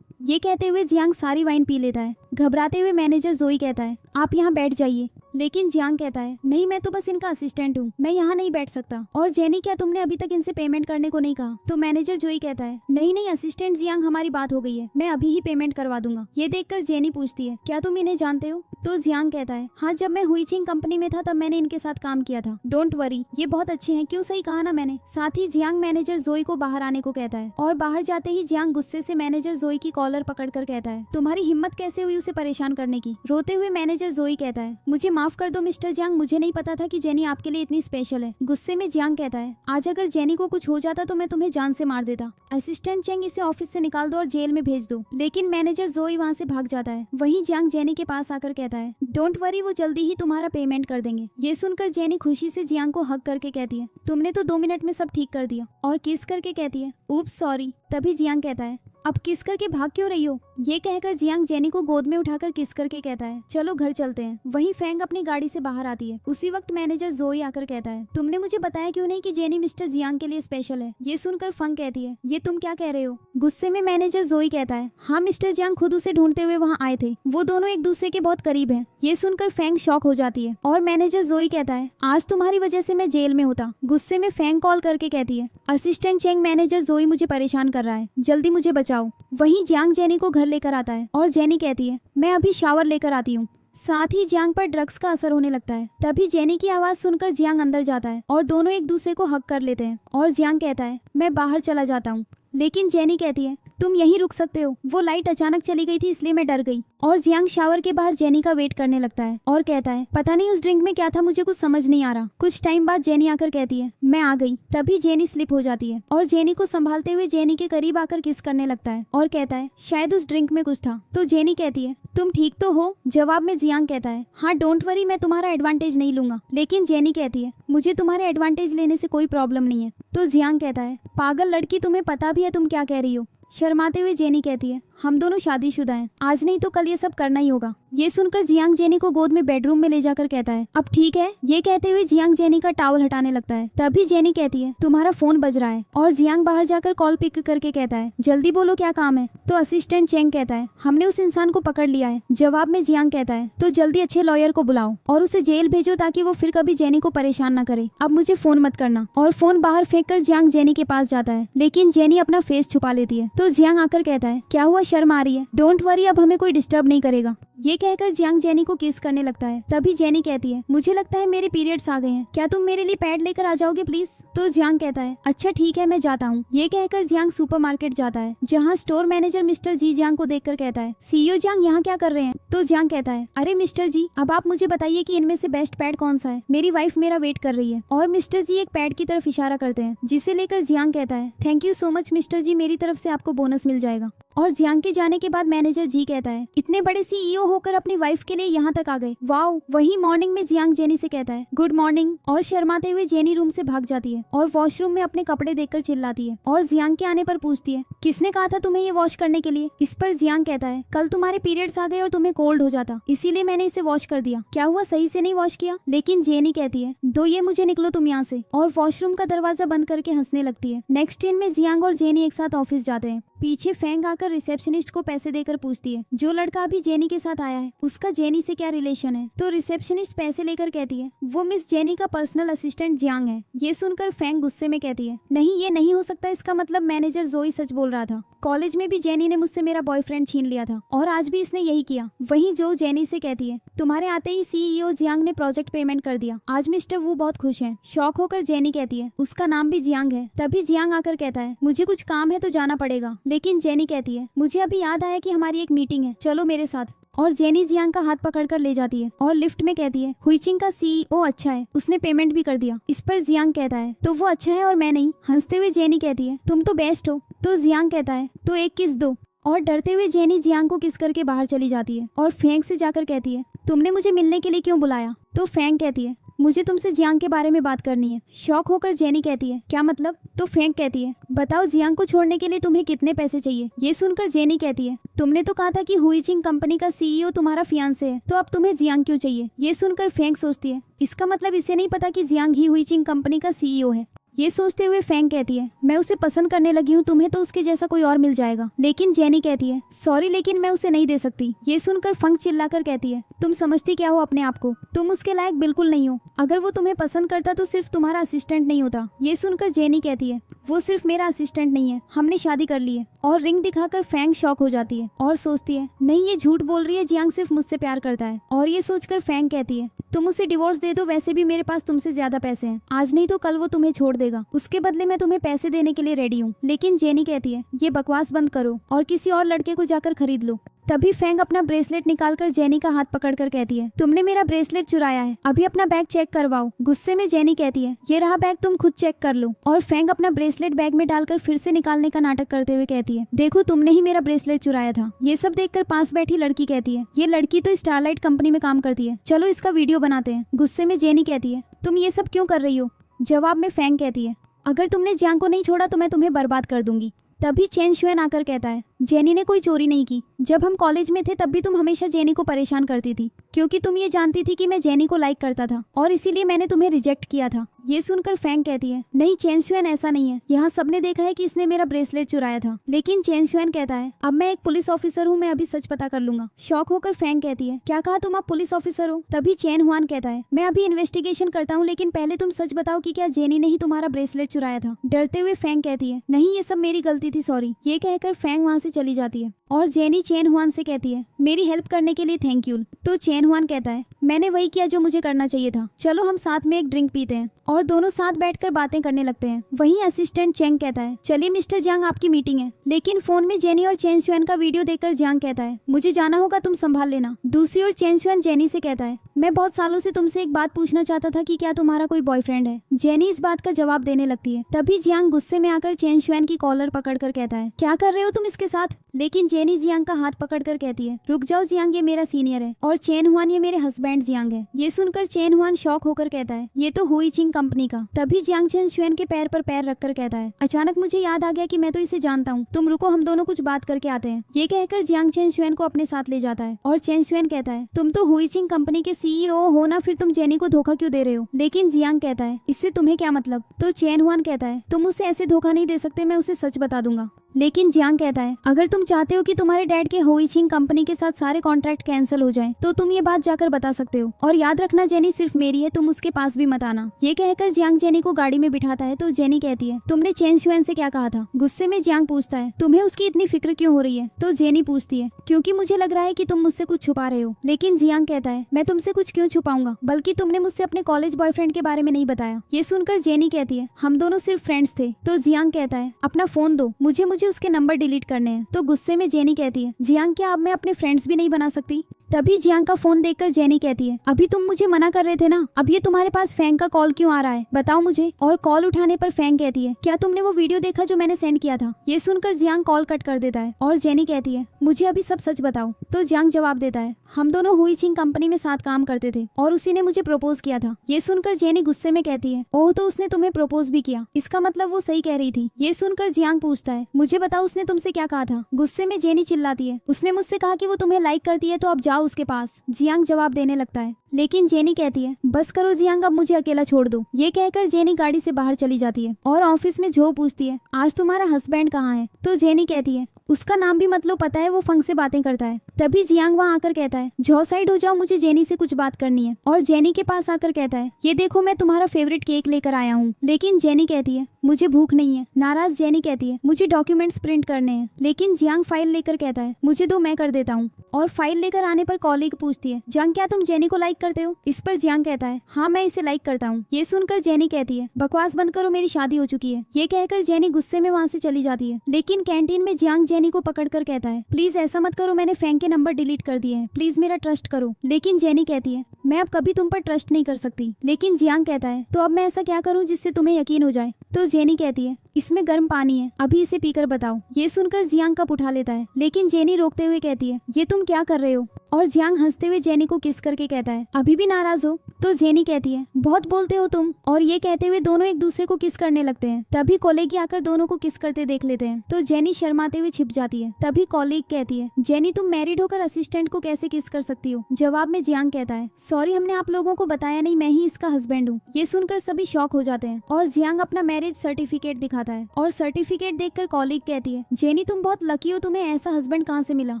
ये कहते हुए जियांग सारी वाइन पी लेता है। घबराते हुए मैनेजर जोई कहता है, आप यहाँ बैठ जाइए। लेकिन जियांग कहता है, नहीं मैं तो बस इनका असिस्टेंट हूँ, मैं यहाँ नहीं बैठ सकता। और जेनी, क्या तुमने अभी तक इनसे पेमेंट करने को नहीं कहा? तो मैनेजर जोई कहता है, नहीं नहीं असिस्टेंट जियांग, हमारी बात हो गई है, मैं अभी ही पेमेंट करवा दूंगा। ये देखकर जेनी पूछती है, क्या तुम इन्हें जानते हो? तो जियांग कहता है, हाँ जब मैं हुईचिंग कंपनी में था तब मैंने इनके साथ काम किया था। डोंट वरी, ये बहुत अच्छे हैं, क्यों सही कहा ना मैंने। साथ ही जियांग मैनेजर जोई को बाहर आने को कहता है और बाहर जाते ही जियांग गुस्से से मैनेजर जोई की कॉलर पकड़कर कहता है, तुम्हारी हिम्मत कैसे हुई उसे परेशान करने की। रोते हुए मैनेजर जोई कहता है, मुझे माफ कर दो मिस्टर जियांग, मुझे नहीं पता था कि जेनी आपके लिए इतनी स्पेशल है। गुस्से में जियांग कहता है, आज अगर जेनी को कुछ हो जाता तो मैं तुम्हें जान से मार देता। असिस्टेंट चेंग, इसे ऑफिस से निकाल दो और जेल में भेज दो। लेकिन मैनेजर जोई वहाँ से भाग जाता है। वहीं जियांग जेनी के पास आकर कहता है, डोंट वरी, वो जल्दी ही तुम्हारा पेमेंट कर देंगे। ये सुनकर जेनी खुशी से जियांग को हग करके कहती है, तुमने तो 2 मिनट में सब ठीक कर दिया। और किस करके कहती है, उप्स सॉरी। तभी जियांग कहता है, अब किस करके भाग क्यों रही हो? ये कहकर जियांग जेनी को गोद में उठाकर किस करके कहता है, चलो घर चलते हैं। वहीं फेंग अपनी गाड़ी से बाहर आती है। उसी वक्त मैनेजर जोई आकर कहता है, तुमने मुझे बताया क्यों नहीं कि जेनी मिस्टर जियांग के लिए स्पेशल है? ये सुनकर फंग कहती है, ये तुम क्या कह रहे हो? गुस्से में मैनेजर जोई कहता है, हाँ मिस्टर जियांग खुद उसे ढूंढते हुए वहाँ आए थे, वो दोनों एक दूसरे के बहुत करीब है। ये सुनकर फेंग शॉक हो जाती है और मैनेजर जोई कहता है, आज तुम्हारी वजह से मैं जेल में होता। गुस्से में फेंग कॉल करके कहती है, असिस्टेंट चेंग, मैनेजर जोई मुझे परेशान कर रहा है, जल्दी मुझे बचाओ। वहीं जियांग जेनी को घर लेकर आता है और जेनी कहती है, मैं अभी शावर लेकर आती हूँ। साथ ही जियांग पर ड्रग्स का असर होने लगता है। तभी जेनी की आवाज सुनकर जियांग अंदर जाता है और दोनों एक दूसरे को हक कर लेते हैं। और जियांग कहता है, मैं बाहर चला जाता हूँ। लेकिन जेनी कहती है, तुम यहीं रुक सकते हो, वो लाइट अचानक चली गई थी इसलिए मैं डर गई। और जियांग शावर के बाहर जेनी का वेट करने लगता है और कहता है, पता नहीं उस ड्रिंक में क्या था, मुझे कुछ समझ नहीं आ रहा। कुछ टाइम बाद जेनी आकर कहती है, मैं आ गई। तभी जेनी स्लिप हो जाती है और जेनी को संभालते हुए जेनी के करीब आकर किस करने लगता है और कहता है, शायद उस ड्रिंक में कुछ था। तो जेनी कहती है, तुम ठीक तो हो? जवाब में जियांग कहता है, हाँ डोंट वरी, मैं तुम्हारा एडवांटेज नहीं लूंगा। लेकिन जेनी कहती है, मुझे तुम्हारे एडवांटेज लेने से कोई प्रॉब्लम नहीं है। तो जियांग कहता है, पागल लड़की, तुम्हें पता भी है तुम क्या कह रही हो? शर्माते हुए जेनी कहती है, हम दोनों शादीशुदा हैं, आज नहीं तो कल ये सब करना ही होगा। ये सुनकर जियांग जेनी को गोद में बेडरूम में ले जाकर कहता है, अब ठीक है। ये कहते हुए जियांग जेनी का टॉवल हटाने लगता है। तभी जेनी कहती है, तुम्हारा फोन बज रहा है। और जियांग बाहर जाकर कॉल पिक करके कहता है, जल्दी बोलो क्या काम है? तो असिस्टेंट चेंग कहता है, हमने उस इंसान को पकड़ लिया है। जवाब में जियांग कहता है, तो जल्दी अच्छे लॉयर को बुलाओ और उसे जेल भेजो ताकि वो फिर कभी जेनी को परेशान न करे। अब मुझे फोन मत करना। और फोन बाहर फेंक कर जियांग जेनी के पास जाता है, लेकिन जेनी अपना फेस छुपा लेती है। तो जियांग आकर कहता है, क्या हुआ, शर्म आ रही है? डोंट वरी, अब हमें कोई डिस्टर्ब नहीं करेगा। ये कहकर जियांग जेनी को किस करने लगता है। तभी जेनी कहती है, मुझे लगता है मेरे पीरियड्स आ गए हैं, क्या तुम मेरे लिए पैड लेकर आ जाओगे प्लीज? तो जियांग कहता है, अच्छा ठीक है, मैं जाता हूँ। ये कहकर जियांग सुपरमार्केट जाता है, जहाँ स्टोर मैनेजर मिस्टर जी जियांग को देखकर कहता है, सीईओ जियांग यहाँ क्या कर रहे हैं? तो जियांग कहता है, अरे मिस्टर जी, अब आप मुझे बताइए कि इनमें से बेस्ट पैड कौन सा है, मेरी वाइफ मेरा वेट कर रही है। और मिस्टर जी एक पैड की तरफ इशारा करते हैं, जिसे लेकर जियांग कहता है, thank you so much mister ji, मेरी तरफ से आपको बोनस मिल जाएगा। और जियांग के जाने के बाद मैनेजर जी कहता है, इतने बड़े सीईओ होकर अपनी वाइफ के लिए यहाँ तक आ गए, वाओ। वही मॉर्निंग में जियांग जेनी से कहता है, गुड मॉर्निंग। और शर्माते हुए जेनी रूम से भाग जाती है और वॉशरूम में अपने कपड़े देखकर चिल्लाती है और जियांग के आने पर पूछती है, किसने कहा था तुम्हें ये वॉश करने के लिए? इस पर जियांग कहता है, कल तुम्हारे पीरियड्स आ गए और तुम्हें कोल्ड हो जाता, इसीलिए मैंने इसे वॉश कर दिया। क्या हुआ, सही से नहीं वॉश किया? लेकिन जेनी कहती है, दो ये मुझे, निकलो तुम यहाँ से। और वॉशरूम का दरवाजा बंद करके हंसने लगती है। नेक्स्ट दिन में जियांग और जेनी एक साथ ऑफिस जाते हैं। पीछे फेंग आकर रिसेप्शनिस्ट को पैसे देकर पूछती है, जो लड़का अभी जेनी के साथ आया है उसका जेनी से क्या रिलेशन है? तो रिसेप्शनिस्ट पैसे लेकर कहती है, वो मिस जेनी का पर्सनल असिस्टेंट जियांग है। ये सुनकर फेंग गुस्से में कहती है, नहीं ये नहीं हो सकता, इसका मतलब मैनेजर जोई सच बोल रहा था। कॉलेज में भी जेनी ने मुझसे मेरा बॉयफ्रेंड छीन लिया था और आज भी इसने यही किया। वहीं जो जेनी से कहती है, तुम्हारे आते ही सीईओ जियांग ने प्रोजेक्ट पेमेंट कर दिया, आज मिस्टर वो बहुत खुश हैं। शॉक होकर जेनी कहती है, उसका नाम भी जियांग है। तभी जियांग आकर कहता है, मुझे कुछ काम है तो जाना पड़ेगा। लेकिन जेनी कहती है, मुझे अभी याद आया कि हमारी एक मीटिंग है, चलो मेरे साथ। और जेनी जियांग का हाथ पकड़कर ले जाती है और लिफ्ट में कहती है हुईचिंग का सीईओ अच्छा है, उसने पेमेंट भी कर दिया। इस पर जियांग कहता है तो वो अच्छा है और मैं नहीं। हंसते हुए जेनी कहती है तुम तो बेस्ट हो। तो जियांग कहता है तो एक किस दो। और डरते हुए जेनी जियांग को किस करके बाहर चली जाती है और फेंग से जाकर कहती है तुमने मुझे मिलने के लिए क्यों बुलाया। तो फेंग कहती है मुझे तुमसे जियांग के बारे में बात करनी है। शॉक होकर जेनी कहती है क्या मतलब। तो फेंग कहती है बताओ जियांग को छोड़ने के लिए तुम्हें कितने पैसे चाहिए। ये सुनकर जेनी कहती है तुमने तो कहा था कि हुईचिंग कंपनी का सीईओ तुम्हारा फियांसे है, तो अब तुम्हें जियांग क्यों चाहिए। ये सुनकर फेंग सोचती है इसका मतलब इसे नहीं पता कि जियांग ही हुईचिंग कंपनी का सीईओ है। ये सोचते हुए फेंग कहती है मैं उसे पसंद करने लगी हूँ, तुम्हें तो उसके जैसा कोई और मिल जाएगा। लेकिन जेनी कहती है सॉरी लेकिन मैं उसे नहीं दे सकती। ये सुनकर फंग चिल्लाकर कहती है तुम समझती क्या हो अपने आप को, तुम उसके लायक बिल्कुल नहीं हो। अगर वो तुम्हें पसंद करता तो सिर्फ तुम्हारा असिस्टेंट नहीं होता। ये सुनकर जेनी कहती है वो सिर्फ मेरा असिस्टेंट नहीं है, हमने शादी कर ली है। और रिंग दिखाकर फेंग शॉक हो जाती है और सोचती है नहीं ये झूठ बोल रही है, जियांग सिर्फ मुझसे प्यार करता है। और ये सोचकर फेंग कहती है तुम उसे डिवोर्स दे दो, वैसे भी मेरे पास तुमसे ज्यादा पैसे हैं, आज नहीं तो कल वो तुम्हें छोड़ देगा, उसके बदले मैं तुम्हें पैसे देने के लिए रेडी हूँ। लेकिन जेनी कहती है ये बकवास बंद करो और किसी और लड़के को जाकर खरीद लो। तभी फेंग अपना ब्रेसलेट निकालकर जेनी का हाथ पकड़कर कहती है तुमने मेरा ब्रेसलेट चुराया है, अभी अपना बैग चेक करवाओ। गुस्से में जेनी कहती है ये रहा बैग, तुम खुद चेक कर लो। और फेंग अपना ब्रेसलेट बैग में डालकर फिर से निकालने का नाटक करते हुए कहती है देखो तुमने ही मेरा ब्रेसलेट चुराया था। ये सब देखकर पास बैठी लड़की कहती है ये लड़की तो स्टारलाइट कंपनी में काम करती है, चलो इसका वीडियो बनाते हैं। गुस्से में जेनी कहती है तुम ये सब क्यों कर रही हो। जवाब में फेंग कहती है अगर तुमने जियांग को नहीं छोड़ा तो मैं तुम्हें बर्बाद कर दूंगी। तभी चेन शुएन आकर कहता है जेनी ने कोई चोरी नहीं की, जब हम कॉलेज में थे तब भी तुम हमेशा जेनी को परेशान करती थी, क्योंकि तुम ये जानती थी कि मैं जेनी को लाइक करता था और इसीलिए मैंने तुम्हें रिजेक्ट किया था। ये सुनकर फेंग कहती है नहीं चेन शुएन ऐसा नहीं है, यहाँ सबने देखा है कि इसने मेरा ब्रेसलेट चुराया था। लेकिन चेन शुएन कहता है अब मैं एक पुलिस ऑफिसर हूँ, मैं अभी सच पता कर लूंगा। शॉक होकर फेंग कहती है क्या कहा तुम अब पुलिस ऑफिसर हो। तभी चेन हुआन कहता है मैं अभी इन्वेस्टिगेशन करता हूँ, लेकिन पहले तुम सच बताओ कि क्या जेनी ने ही तुम्हारा ब्रेसलेट चुराया था। डरते हुए फेंग कहती है नहीं ये सब मेरी गलती थी, सॉरी। ये कहकर फेंग वहाँ से चली जाती है और जेनी चेन हुआन से कहती है मेरी हेल्प करने के लिए थैंक यू। तो चेन हुआन कहता है मैंने वही किया जो मुझे करना चाहिए था, चलो हम साथ में एक ड्रिंक पीते हैं। और दोनों साथ बैठकर बातें करने लगते हैं। वहीं असिस्टेंट चेंग कहता है चलिए मिस्टर जियांग आपकी मीटिंग है। लेकिन फोन में जेनी और चेन शुएन का वीडियो देखकर जियांग कहता है मुझे जाना होगा, तुम संभाल लेना। दूसरी ओर चेन शुएन जेनी से कहता है मैं बहुत सालों से तुमसे एक बात पूछना चाहता था कि क्या तुम्हारा कोई बॉयफ्रेंड है। जेनी इस बात का जवाब देने लगती है। तभी जियांग गुस्से में आकर चेन शुएन की कॉलर पकड़कर कहता है क्या कर रहे हो तुम इसके साथ। लेकिन जेनी जियांग का हाथ पकड़कर कहती है रुक जाओ जियांग, ये मेरा सीनियर है और चेन हुआन ये मेरे हस्बैंड जियांग है। ये सुनकर चेन हुआन शॉक होकर कहता है ये तो हुईचिंग कंपनी का। तभी जियांग चेन शुएन के पैर पर पैर रखकर कहता है अचानक मुझे याद आ गया कि मैं तो इसे जानता हूँ, तुम रुको हम दोनों कुछ बात करके आते हैं। ये कहकर जियांग चेन शुएन को अपने साथ ले जाता है और चेन शुएन कहता है तुम तो हुईचिंग कंपनी के सीईओ हो ना, फिर तुम जेनी को धोखा क्यों दे रहे हो। लेकिन जियांग कहता है इससे तुम्हें क्या मतलब। तो चेन हुआन कहता है तुम उसे ऐसे धोखा नहीं दे सकते, मैं उसे सच बता दूंगा। लेकिन जियांग कहता है अगर तुम चाहते हो कि तुम्हारे डैड के हुईचिंग कंपनी के साथ सारे कॉन्ट्रैक्ट कैंसिल हो जाएं, तो तुम ये बात जाकर बता सकते हो। और याद रखना जेनी सिर्फ मेरी है, तुम उसके पास भी मत आना। ये कहकर जियांग जेनी को गाड़ी में बिठाता है। तो जेनी कहती है तुमने चेन शुएन से क्या कहा था। गुस्से में जियांग पूछता है तुम्हें उसकी इतनी फिक्र क्यों हो रही है। तो जेनी पूछती है क्योंकि मुझे लग रहा है कि तुम मुझसे कुछ छुपा रहे हो। लेकिन जियांग कहता है मैं तुमसे कुछ क्यों छुपाऊंगा, बल्कि तुमने मुझसे अपने कॉलेज बॉयफ्रेंड के बारे में नहीं बताया। ये सुनकर जेनी कहती है हम दोनों सिर्फ फ्रेंड्स थे। तो जियांग कहता है अपना फोन दो, मुझे उसके नंबर डिलीट करने हैं। तो गुस्से में जेनी कहती है जियांग क्या अब मैं अपने फ्रेंड्स भी नहीं बना सकती। तभी जियांग का फोन देखकर जेनी कहती है अभी तुम मुझे मना कर रहे थे ना, अब ये तुम्हारे पास फेंग का कॉल क्यों आ रहा है, बताओ मुझे। और कॉल उठाने पर फेंग कहती है क्या तुमने वो वीडियो देखा जो मैंने सेंड किया था। ये सुनकर जियांग कॉल कट कर देता है और जेनी कहती है मुझे अभी सब सच बताओ। तो जियांग जवाब देता है हम दोनों हुईचिंग कंपनी में साथ काम करते थे और उसी ने मुझे प्रपोज किया था। ये सुनकर जेनी गुस्से में कहती है ओह तो उसने तुम्हें प्रपोज भी किया, इसका मतलब वो सही कह रही थी। ये सुनकर जियांग पूछता है मुझे बताओ उसने तुमसे क्या कहा था। गुस्से में जेनी चिल्लाती है उसने मुझसे कहा कि वो तुम्हें लाइक करती है, तो अब जाओ उसके पास। जियांग जवाब देने लगता है। लेकिन जेनी कहती है बस करो जियांग, अब मुझे अकेला छोड़ दो। ये कहकर जेनी गाड़ी से बाहर चली जाती है और ऑफिस में जो पूछती है आज तुम्हारा हस्बैंड कहाँ है। तो जेनी कहती है उसका नाम भी मतलब पता है, वो फंग से बातें करता है। तभी जियांग वहाँ आकर कहता है जो साइड हो जाओ, मुझे जेनी से कुछ बात करनी है। और जेनी के पास आकर कहता है ये देखो मैं तुम्हारा फेवरेट केक लेकर आया हूँ। लेकिन जेनी कहती है मुझे भूख नहीं है। नाराज जेनी कहती है मुझे डॉक्यूमेंट्स प्रिंट करने हैं। लेकिन जियांग फाइल लेकर कहता है मुझे दो, मैं कर देता हूँ। और फाइल लेकर आने पर कॉलीग पूछती है, जियांग क्या तुम जेनी को लाइक करते हो? इस पर जियांग कहता है, हाँ मैं इसे लाइक करता हूँ। ये सुनकर जेनी कहती है, बकवास बंद करो, मेरी शादी हो चुकी है। ये कहकर जेनी गुस्से में वहाँ से चली जाती है। लेकिन कैंटीन में जियांग जेनी को पकड़कर कहता है, प्लीज ऐसा मत करो, मैंने फैंग के नंबर डिलीट कर दिए हैं, प्लीज मेरा ट्रस्ट करो। लेकिन जेनी कहती है, मैं अब कभी तुम पर ट्रस्ट नहीं कर सकती। लेकिन जियांग कहता है, तो अब मैं ऐसा क्या करूँ जिससे तुम्हें यकीन हो जाए? तो जेनी कहती है, इसमें गर्म पानी है, अभी इसे पीकर बताओ। ये सुनकर जियांग कप उठा लेता है, लेकिन जेनी रोकते हुए कहती है, ये तुम क्या कर रहे हो? और जियांग हंसते हुए जेनी को किस करके कहता है, अभी भी नाराज हो? तो जेनी कहती है, बहुत बोलते हो तुम। और ये कहते हुए दोनों एक दूसरे को किस करने लगते हैं। तभी कॉलीग आकर दोनों को किस करते देख लेते हैं, तो जेनी शर्माते हुए छिप जाती है। तभी कॉलीग कहती है, जेनी तुम मैरिड होकर असिस्टेंट को कैसे किस कर सकती हो? जवाब में जियांग कहता है, सॉरी हमने आप लोगों को बताया नहीं, मैं ही इसका हस्बैंड हूँ। ये सुनकर सभी शॉक हो जाते हैं और जियांग अपना मैरिज सर्टिफिकेट दिखाता है। और सर्टिफिकेट देखकर कॉलीग कहती है, जेनी तुम बहुत लकी हो, तुम्हें ऐसा हस्बैंड कहाँ से मिला?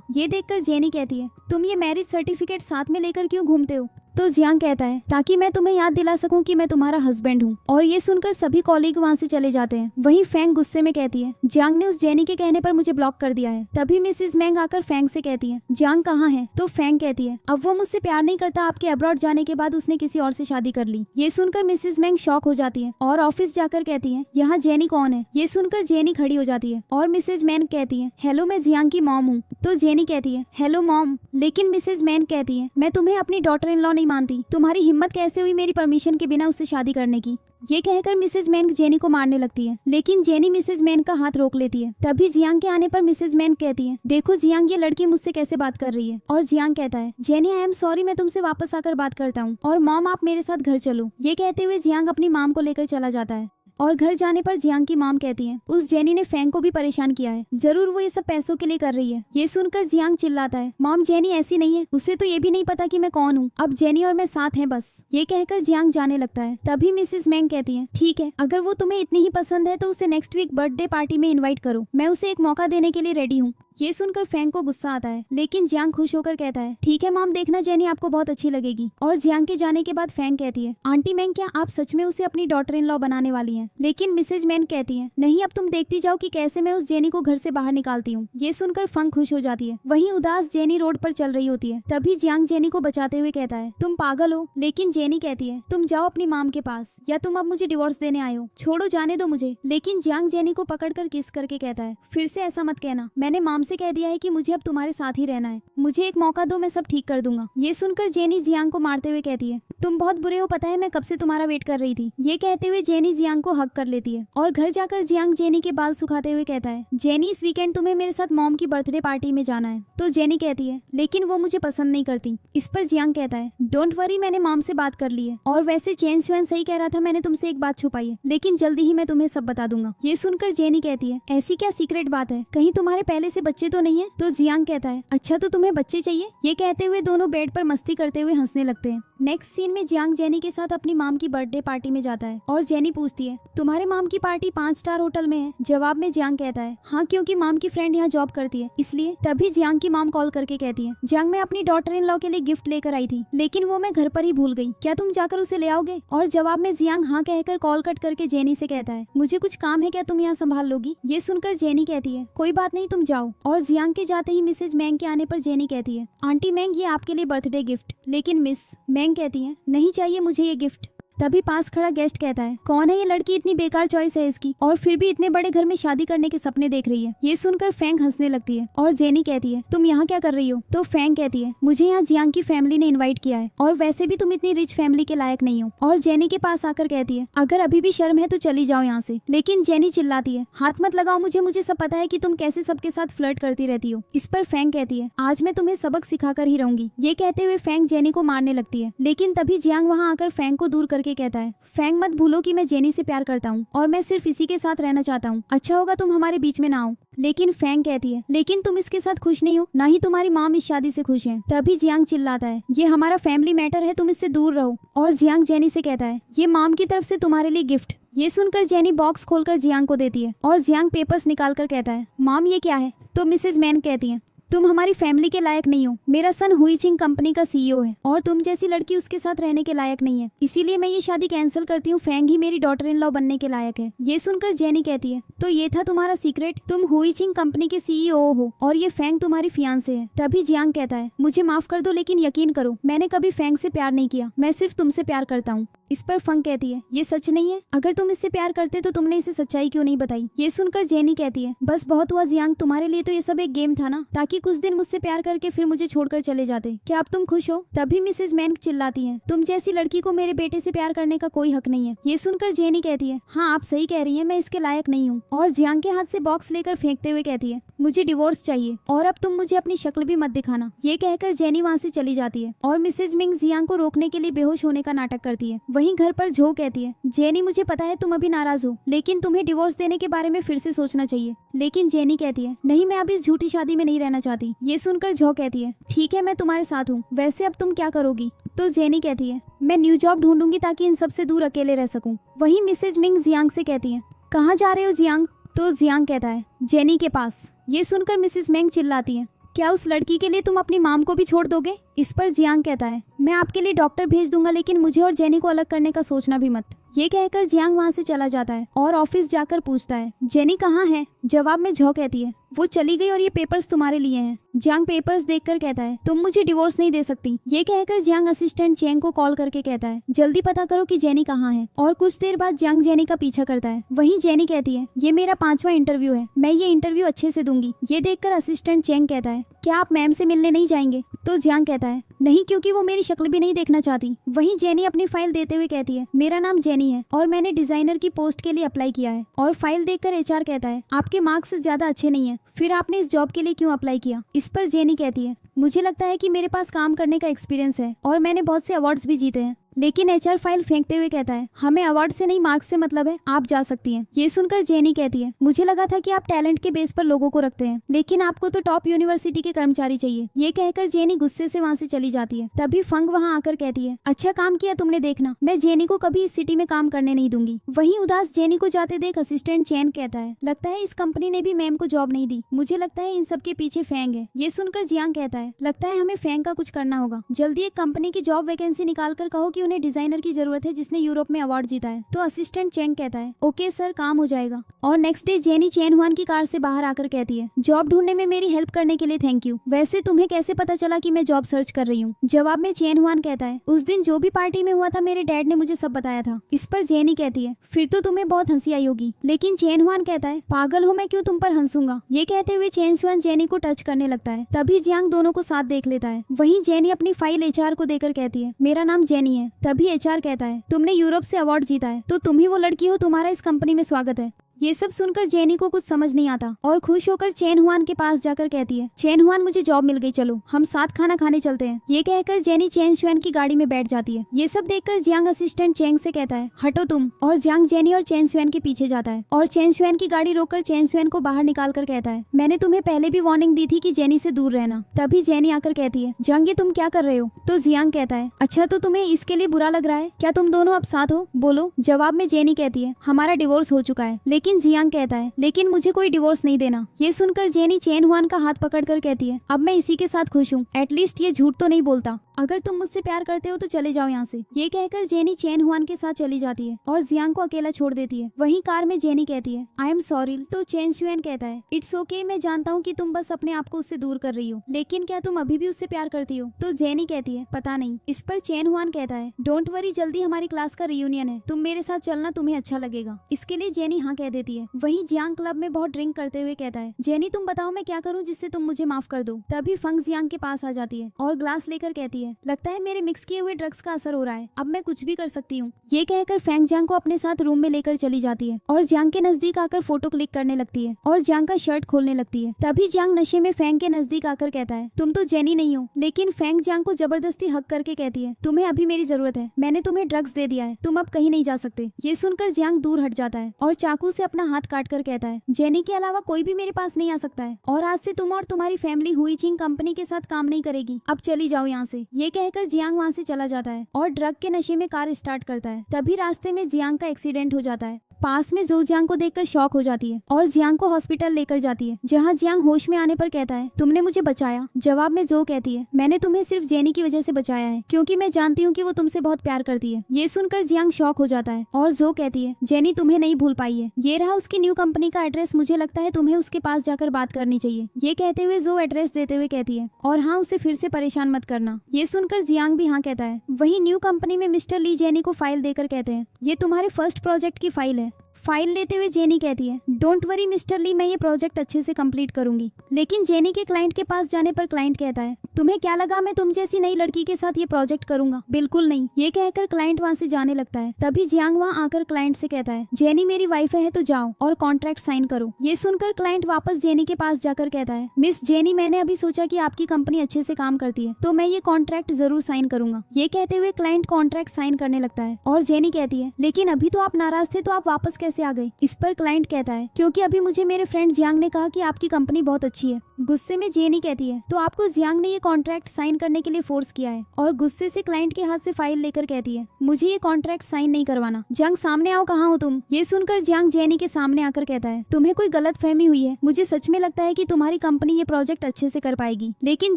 ये देखकर जेनी कहती है, तुम ये मैरिज सर्टिफिकेट साथ में लेकर क्यों घूमते हो? तो जियांग कहता है, ताकि मैं तुम्हें याद दिला सकूं कि मैं तुम्हारा हस्बैंड हूँ। और ये सुनकर सभी कॉलीग वहाँ से चले जाते हैं। वहीं फैंग गुस्से में कहती है, जियांग ने उस जेनी के कहने पर मुझे ब्लॉक कर दिया है। तभी मिसेस मैंग आकर फैंग से कहती है, जियांग कहाँ है? तो फैंग कहती है, अब वो मुझसे प्यार नहीं करता, आपके अब्रॉड जाने के बाद उसने किसी और से शादी कर ली। ये सुनकर मिसेस मैंग शॉक हो जाती है और ऑफिस जाकर कहती है, यहाँ जेनी कौन है? ये सुनकर जेनी खड़ी हो जाती है और मिसेस मैन कहती है, हेलो मैं जियांग की मॉम हूँ। तो जेनी कहती है, हेलो मॉम। लेकिन मिसेस मैन कहती है, मैं तुम्हें अपनी डॉटर इन लॉ नहीं मानती, तुम्हारी हिम्मत कैसे हुई मेरी परमिशन के बिना उससे शादी करने की? ये कहकर मिसेज मैन जेनी को मारने लगती है, लेकिन जेनी मिसेज मैन का हाथ रोक लेती है। तभी जियांग के आने पर मिसेज मैन कहती है, देखो जियांग ये लड़की मुझसे कैसे बात कर रही है। और जियांग कहता है, जेनी आई एम सॉरी, मैं तुमसे वापस आकर बात करता हूँ और मॉम आप मेरे साथ घर चलो। ये कहते हुए जियांग अपनी मॉम को लेकर चला जाता है। और घर जाने पर जियांग की मॉम कहती है, उस जेनी ने फैंग को भी परेशान किया है, जरूर वो ये सब पैसों के लिए कर रही है। ये सुनकर जियांग चिल्लाता है, मॉम जेनी ऐसी नहीं है, उसे तो ये भी नहीं पता कि मैं कौन हूँ, अब जेनी और मैं साथ हैं बस। ये कहकर जियांग जाने लगता है। तभी मिसेस मैंग कहती है, ठीक है, अगर वो तुम्हें इतनी ही पसंद है तो उसे नेक्स्ट वीक बर्थडे पार्टी में इन्वाइट करो, मैं उसे एक मौका देने के लिए रेडी हूँ। ये सुनकर फैंग को गुस्सा आता है, लेकिन जियांग खुश होकर कहता है, ठीक है मॉम, देखना जेनी आपको बहुत अच्छी लगेगी। और जियांग के जाने के बाद फैंग कहती है, आंटी मैंग क्या आप सच में उसे अपनी डॉटर इन लॉ बनाने वाली हैं? लेकिन मिसेज मैन कहती है, नहीं, अब तुम देखती जाओ कि कैसे मैं उस जेनी को घर से बाहर निकालती हूँ। ये सुनकर फंग खुश हो जाती है। वहीं उदास जेनी रोड पर चल रही होती है। तभी जियांग जेनी को बचाते हुए कहता है, तुम पागल हो। लेकिन जेनी कहती है, तुम जाओ अपनी मॉम के पास, या तुम अब मुझे डिवोर्स देने आए हो, छोड़ो, जाने दो मुझे। लेकिन जियांग जेनी को पकड़कर किस करके कहता है, फिर से ऐसा मत कहना, मैंने मॉम से कह दिया है कि मुझे अब तुम्हारे साथ ही रहना है, मुझे एक मौका दो, मैं सब ठीक कर दूंगा। ये सुनकर जेनी जियांग को मारते हुए कहती है, तुम बहुत बुरे हो, पता है मैं कब से तुम्हारा वेट कर रही थी। ये कहते हुए जेनी जियांग को हक कर लेती है और घर जाकर जियांग जेनी के बाल सुखाते हुए कहता है, जेनी इस वीकेंड तुम्हें मेरे साथ मॉम की बर्थडे पार्टी में जाना है। तो जेनी कहती है, लेकिन वो मुझे पसंद नहीं करती। इस पर जियांग कहता है, डोंट वरी, मैंने मॉम से बात कर ली है, और वैसे चेन सुएन सही कह रहा था, मैंने तुमसे एक बात छुपाई है, लेकिन जल्दी ही मैं तुम्हें सब बता दूंगा। ये सुनकर जेनी कहती है, ऐसी क्या सीक्रेट बात है, कहीं तुम्हारे पहले से बच्चे तो नहीं है? तो जियांग कहता है, अच्छा तो तुम्हें बच्चे चाहिए? ये कहते हुए दोनों बेड पर मस्ती करते हुए हंसने लगते हैं। नेक्स्ट सीन में जियांग जेनी के साथ अपनी मॉम की बर्थडे पार्टी में जाता है और जेनी पूछती है, तुम्हारे मॉम की पार्टी 5 स्टार होटल में है? जवाब में जियांग कहता है, हाँ, क्योंकि मॉम की फ्रेंड यहाँ जॉब करती है इसलिए। तभी जियांग की मॉम कॉल करके कहती है, जियांग मैं अपनी डॉटर इन लॉ के लिए गिफ्ट लेकर आई थी, लेकिन वो मैं घर पर ही भूल गई, क्या तुम जाकर उसे ले आओगे? और जवाब में जियांग हाँ कहकर कॉल कट करके जेनी से कहता है, मुझे कुछ काम है, क्या तुम यहाँ संभाल लोगी? ये सुनकर जेनी कहती है, कोई बात नहीं, तुम जाओ। और जियांग के जाते ही मिसेज मैंग के आने पर जेनी कहती है, आंटी मैंग ये आपके लिए बर्थडे गिफ्ट। लेकिन मिस मैंग कहती है, नहीं चाहिए मुझे ये गिफ्ट। तभी पास खड़ा गेस्ट कहता है, कौन है ये लड़की, इतनी बेकार चॉइस है इसकी, और फिर भी इतने बड़े घर में शादी करने के सपने देख रही है। ये सुनकर फैंग हंसने लगती है और जेनी कहती है, तुम यहाँ क्या कर रही हो? तो फैंग कहती है, मुझे यहाँ जियांग की फैमिली ने इन्वाइट किया है, और वैसे भी तुम इतनी रिच फैमिली के लायक नहीं हो। और जेनी के पास आकर कहती है, अगर अभी भी शर्म है तो चली जाओ यहाँ से। लेकिन जेनी चिल्लाती है, हाथ मत लगाओ मुझे सब पता है कि तुम कैसे सबके साथ फ्लर्ट करती रहती हो। इस पर फैंग कहती है, आज मैं तुम्हें सबक सिखाकर ही रहूंगी। ये कहते हुए फैंग जेनी को मारने लगती है, लेकिन तभी जियांग वहाँ आकर फैंग को दूर करके कहता है, फैंग मत भूलो कि मैं जेनी से प्यार करता हूँ और मैं सिर्फ इसी के साथ रहना चाहता हूँ, अच्छा होगा तुम हमारे बीच में ना आओ। लेकिन फैंग कहती है, लेकिन तुम इसके साथ खुश नहीं हो, ना ही तुम्हारी मॉम इस शादी से खुश है। तभी जियांग चिल्लाता है, ये हमारा फैमिली मैटर है, तुम इससे दूर रहो। और जियांग जेनी से कहता है, ये मॉम की तरफ से तुम्हारे लिए गिफ्ट। ये सुनकर जेनी बॉक्स खोलकर जियांग को देती है और जियांग पेपर्स निकाल कर कहता है, मॉम ये क्या है? तो मिसेज मैन कहती है, तुम हमारी फैमिली के लायक नहीं हो। मेरा सन हुईचिंग कंपनी का सीईओ है और तुम जैसी लड़की उसके साथ रहने के लायक नहीं है, इसीलिए मैं ये शादी कैंसिल करती हूँ। फैंग ही मेरी डॉटर इन लॉ बनने के लायक है। ये सुनकर जेनी कहती है, तो ये था तुम्हारा सीक्रेट, तुम हुईचिंग कंपनी के सीईओ हो और ये फैंग तुम्हारी फियांसे है। तभी जियांग कहता है, मुझे माफ कर दो, लेकिन यकीन करो मैंने कभी फैंग से प्यार नहीं किया, मैं सिर्फ तुमसे प्यार करता हूँ। इस पर फंग कहती है, ये सच नहीं है, अगर तुम इससे प्यार करते तो तुमने इसे सच्चाई क्यों नहीं बताई। ये सुनकर जेनी कहती है, बस बहुत हुआ जियांग, तुम्हारे लिए तो ये सब एक गेम था ना, ताकि कुछ दिन मुझसे प्यार करके फिर मुझे छोड़कर चले जाते। क्या अब तुम खुश हो। तभी मिसेज मैन चिल्लाती है, तुम जैसी लड़की को मेरे बेटे से प्यार करने का कोई हक नहीं है। ये सुनकर जेनी कहती है, हाँ आप सही कह रही है, मैं इसके लायक नहीं हूँ। और जियांग के हाथ से बॉक्स लेकर फेंकते हुए कहती है, मुझे डिवोर्स चाहिए और अब तुम मुझे अपनी शक्ल भी मत दिखाना। ये कहकर जेनी वहाँ से चली जाती है और मिसेज मिंग जियांग को रोकने के लिए बेहोश होने का नाटक करती है। वहीं घर पर जो कहती है, जेनी मुझे पता है तुम अभी नाराज हो, लेकिन तुम्हें डिवोर्स देने के बारे में फिर से सोचना चाहिए। लेकिन जेनी कहती है, नहीं मैं अभी इस झूठी शादी में नहीं रहना चाहती। ये सुनकर जो कहती है, ठीक है मैं तुम्हारे साथ हूँ, वैसे अब तुम क्या करोगी। तो जेनी कहती है, मैं न्यू जॉब ढूंढूंगी ताकि इन सबसे दूर अकेले रह सकूं। वहीं मिसेज मिंग जियांग से कहती है, कहाँ जा रहे हो जियांग। तो जियांग कहता है, जेनी के पास। ये सुनकर मिसेज मिंग चिल्लाती है, क्या उस लड़की के लिए तुम अपनी माम को भी छोड़ दोगे। इस पर जियांग कहता है, मैं आपके लिए डॉक्टर भेज दूंगा, लेकिन मुझे और जेनी को अलग करने का सोचना भी मत। ये कहकर जियांग वहाँ से चला जाता है और ऑफिस जाकर पूछता है, जेनी कहाँ है। जवाब में झो कहती है, वो चली गई और ये पेपर्स तुम्हारे लिए हैं। जियांग पेपर्स देखकर कहता है, तुम मुझे डिवोर्स नहीं दे सकती। ये कहकर जियांग असिस्टेंट चेंग को कॉल करके कहता है, जल्दी पता करो कि जेनी कहाँ है। और कुछ देर बाद जियांग जेनी का पीछा करता है। वहीं जेनी कहती है, ये मेरा 5वां इंटरव्यू है, मैं ये इंटरव्यू अच्छे से दूंगी। ये देखकर असिस्टेंट चेंग कहता है, क्या आप मैम से मिलने नहीं जाएंगे। तो जियांग कहता है, नहीं, क्योंकि वो मेरी शक्ल भी नहीं देखना चाहती। वहीं जेनी अपनी फाइल देते हुए कहती है, मेरा नाम जेनी है और मैंने डिजाइनर की पोस्ट के लिए अप्लाई किया है। और फाइल देखकर एचआर कहता है, आपके मार्क्स ज्यादा अच्छे नहीं है, फिर आपने इस जॉब के लिए क्यों अप्लाई किया। इस पर जेनी कहती है, मुझे लगता है कि मेरे पास काम करने का एक्सपीरियंस है और मैंने बहुत से अवार्ड्स भी जीते हैं। लेकिन एचआर फाइल फेंकते हुए कहता है, हमें अवार्ड से नहीं मार्क्स से मतलब है, आप जा सकती हैं। ये सुनकर जेनी कहती है, मुझे लगा था कि आप टैलेंट के बेस पर लोगों को रखते हैं, लेकिन आपको तो टॉप यूनिवर्सिटी के कर्मचारी चाहिए। ये कहकर जेनी गुस्से से वहाँ से चली जाती है। तभी फंग वहाँ आकर कहती है, अच्छा काम किया तुमने, देखना मैं जेनी को कभी इस सिटी में काम करने नहीं दूंगी। वहीं उदास जेनी को जाते देख असिस्टेंट चेन कहता है, लगता है इस कंपनी ने भी मैम को जॉब नहीं दी, मुझे लगता है इन सब के पीछे फैंग है। ये सुनकर जियांग कहता है, लगता है हमें फैंग का कुछ करना होगा। जल्दी एक कंपनी की जॉब वैकेंसी निकाल कर कहो कि उन्हें डिजाइनर की जरूरत है जिसने यूरोप में अवार्ड जीता है। तो असिस्टेंट चेंग कहता है, ओके सर, काम हो जाएगा। और next day jenny chain Hwan की कार से बाहर आकर कहती है, जॉब ढूंढने में मेरी हेल्प करने के लिए थैंक यू। वैसे तुम्हें कैसे पता चला कि मैं जॉब सर्च कर रही हूँ। जवाब में चेन हुआन कहता है, उस दिन जो भी पार्टी में हुआ था मेरे डैड ने मुझे सब बताया था। इस पर जेनी कहती है, फिर तो तुम्हें बहुत हंसी आई होगी। लेकिन चेन हुआन कहता है, पागल हो, मैं क्यों तुम पर हंसूंगा। ये कहते हुए चेन हुआन जेनी को टच करने लगता है। तभी जियांग दोनों को साथ देख लेता है। वहीं जेनी अपनी फाइल एचआर को देकर कहती है, मेरा नाम जेनी है। तभी एचआर कहता है, तुमने यूरोप से अवार्ड जीता है, तो तुम ही वो लड़की हो, तुम्हारा इस कंपनी में स्वागत है। ये सब सुनकर जेनी को कुछ समझ नहीं आता और खुश होकर चेन हुआन के पास जाकर कहती है, चेन हुआन मुझे जॉब मिल गई, चलो हम साथ खाना खाने चलते हैं। ये कहकर जेनी चेन शुआन की गाड़ी में बैठ जाती है। ये सब देखकर जियांग असिस्टेंट चेंग से कहता है, हटो तुम। और जियांग जेनी और चेन शुआन के पीछे जाता है और चेन शुआन की गाड़ी रोककर चेन शुआन को बाहर निकाल कर कहता है, मैंने तुम्हें पहले भी वार्निंग दी थी कि जेनी से दूर रहना। तभी जेनी आकर कहती है, जियांग ये तुम क्या कर रहे हो। तो जियांग कहता है, अच्छा तो तुम्हें इसके लिए बुरा लग रहा है क्या, तुम दोनों अब साथ हो, बोलो। जवाब में जेनी कहती है, हमारा डिवोर्स हो चुका है। लेकिन जियांग कहता है, लेकिन मुझे कोई डिवोर्स नहीं देना। ये सुनकर जेनी चेन हुआन का हाथ पकड़कर कहती है, अब मैं इसी के साथ खुश हूँ, एटलीस्ट ये झूठ तो नहीं बोलता। अगर तुम मुझसे प्यार करते हो तो चले जाओ यहाँ से। ये कहकर जेनी चेन हुआन के साथ चली जाती है और जियांग को अकेला छोड़ देती है। वहीं कार में जेनी कहती है, आई एम सॉरी। तो चेन शुआन कहता है, इट्स ओके, मैं जानता हूँ कि तुम बस अपने आप को उससे दूर कर रही हो, लेकिन क्या तुम अभी भी उससे प्यार करती हो। तो जेनी कहती है, पता नहीं। इस पर चेन हुआन कहता है, डोंट वरी, जल्दी हमारी क्लास का रियूनियन है, तुम मेरे साथ चलना, तुम्हें अच्छा लगेगा। इसके लिए जेनी हाँ कह देती है। वहीं जियांग क्लब में बहुत ड्रिंक करते हुए कहता है, जेनी तुम बताओ मैं क्या करूँ जिससे तुम मुझे माफ कर दो। तभी फंग जियांग के पास आ जाती है और ग्लास लेकर कहती है, लगता है मेरे मिक्स किए हुए ड्रग्स का असर हो रहा है, अब मैं कुछ भी कर सकती हूँ। ये कहकर फैंग जियांग को अपने साथ रूम में लेकर चली जाती है और जियांग के नजदीक आकर फोटो क्लिक करने लगती है और जियांग का शर्ट खोलने लगती है। तभी जियांग नशे में फैंग के नजदीक आकर कहता है, तुम तो जेनी नहीं हो। लेकिन फैंग जियांग को जबरदस्ती हक करके कहती है, तुम्हें अभी मेरी जरूरत है, मैंने तुम्हें ड्रग्स दे दिया है, तुम अब कहीं नहीं जा सकते। ये सुनकर जियांग दूर हट जाता है और चाकू से अपना हाथ काट कर कहता है, जेनी के अलावा कोई भी मेरे पास नहीं आ सकता है और आज से तुम और तुम्हारी फैमिली हुईचिंग कंपनी के साथ काम नहीं करेगी, अब चली जाओ यहाँ से। ये कहकर जियांग वहाँ से चला जाता है और ड्रग के नशे में कार स्टार्ट करता है। तभी रास्ते में जियांग का एक्सीडेंट हो जाता है पास में जो जियांग को देखकर शॉक हो जाती है और जियांग को हॉस्पिटल लेकर जाती है, जहाँ जियांग होश में आने पर कहता है तुमने मुझे बचाया। जवाब में जो कहती है मैंने तुम्हें सिर्फ जेनी की वजह से बचाया है, क्योंकि मैं जानती हूँ कि वो तुमसे बहुत प्यार करती है। ये सुनकर जियांग शॉक हो जाता है और जो कहती है जेनी तुम्हें नहीं भूल पाई है, ये रहा उसकी न्यू कंपनी का एड्रेस, मुझे लगता है तुम्हें उसके पास जाकर बात करनी चाहिए। ये कहते हुए जो एड्रेस देते हुए कहती है और हाँ, उसे फिर से परेशान मत करना। ये सुनकर जियांग भी हाँ कहता है। वही न्यू कंपनी में मिस्टर ली जेनी को फाइल देकर कहते हैं ये तुम्हारे फर्स्ट प्रोजेक्ट की फाइल है। फाइल लेते हुए जेनी कहती है डोंट वरी मिस्टर ली, मैं ये प्रोजेक्ट अच्छे से कंप्लीट करूंगी। लेकिन जेनी के क्लाइंट के पास जाने पर क्लाइंट कहता है तुम्हें क्या लगा मैं तुम जैसी नई लड़की के साथ ये प्रोजेक्ट करूंगा, बिल्कुल नहीं। ये कहकर क्लाइंट वहाँ से जाने लगता है। तभी जियांग वहाँ आकर क्लाइंट से कहता है जेनी मेरी वाइफ है तो जाओ और कॉन्ट्रैक्ट साइन करो। ये सुनकर क्लाइंट वापस जेनी के पास जाकर कहता है मिस जेनी, मैंने अभी सोचा कि आपकी कंपनी अच्छे से काम करती है तो मैं ये कॉन्ट्रैक्ट जरूर साइन करूंगा। ये कहते हुए क्लाइंट कॉन्ट्रैक्ट साइन करने लगता है और जेनी कहती है लेकिन अभी तो आप नाराज थे तो आप वापस कैसे आ गए। इस पर क्लाइंट कहता है क्योंकि अभी मुझे मेरे फ्रेंड जियांग ने कहा कि आपकी कंपनी बहुत अच्छी है। गुस्से में जेनी कहती है तो आपको जियांग ने ये कॉन्ट्रैक्ट साइन करने के लिए फोर्स किया है, और गुस्से से क्लाइंट के हाथ से फाइल लेकर कहती है मुझे ये कॉन्ट्रैक्ट साइन नहीं करवाना। जियांग सामने आओ, कहाँ हो तुम। ये सुनकर जियांग जेनी के सामने आकर कहता है तुम्हें कोई गलत फहमी हुई है, मुझे सच में लगता है कि तुम्हारी कंपनी ये प्रोजेक्ट अच्छे से कर पाएगी। लेकिन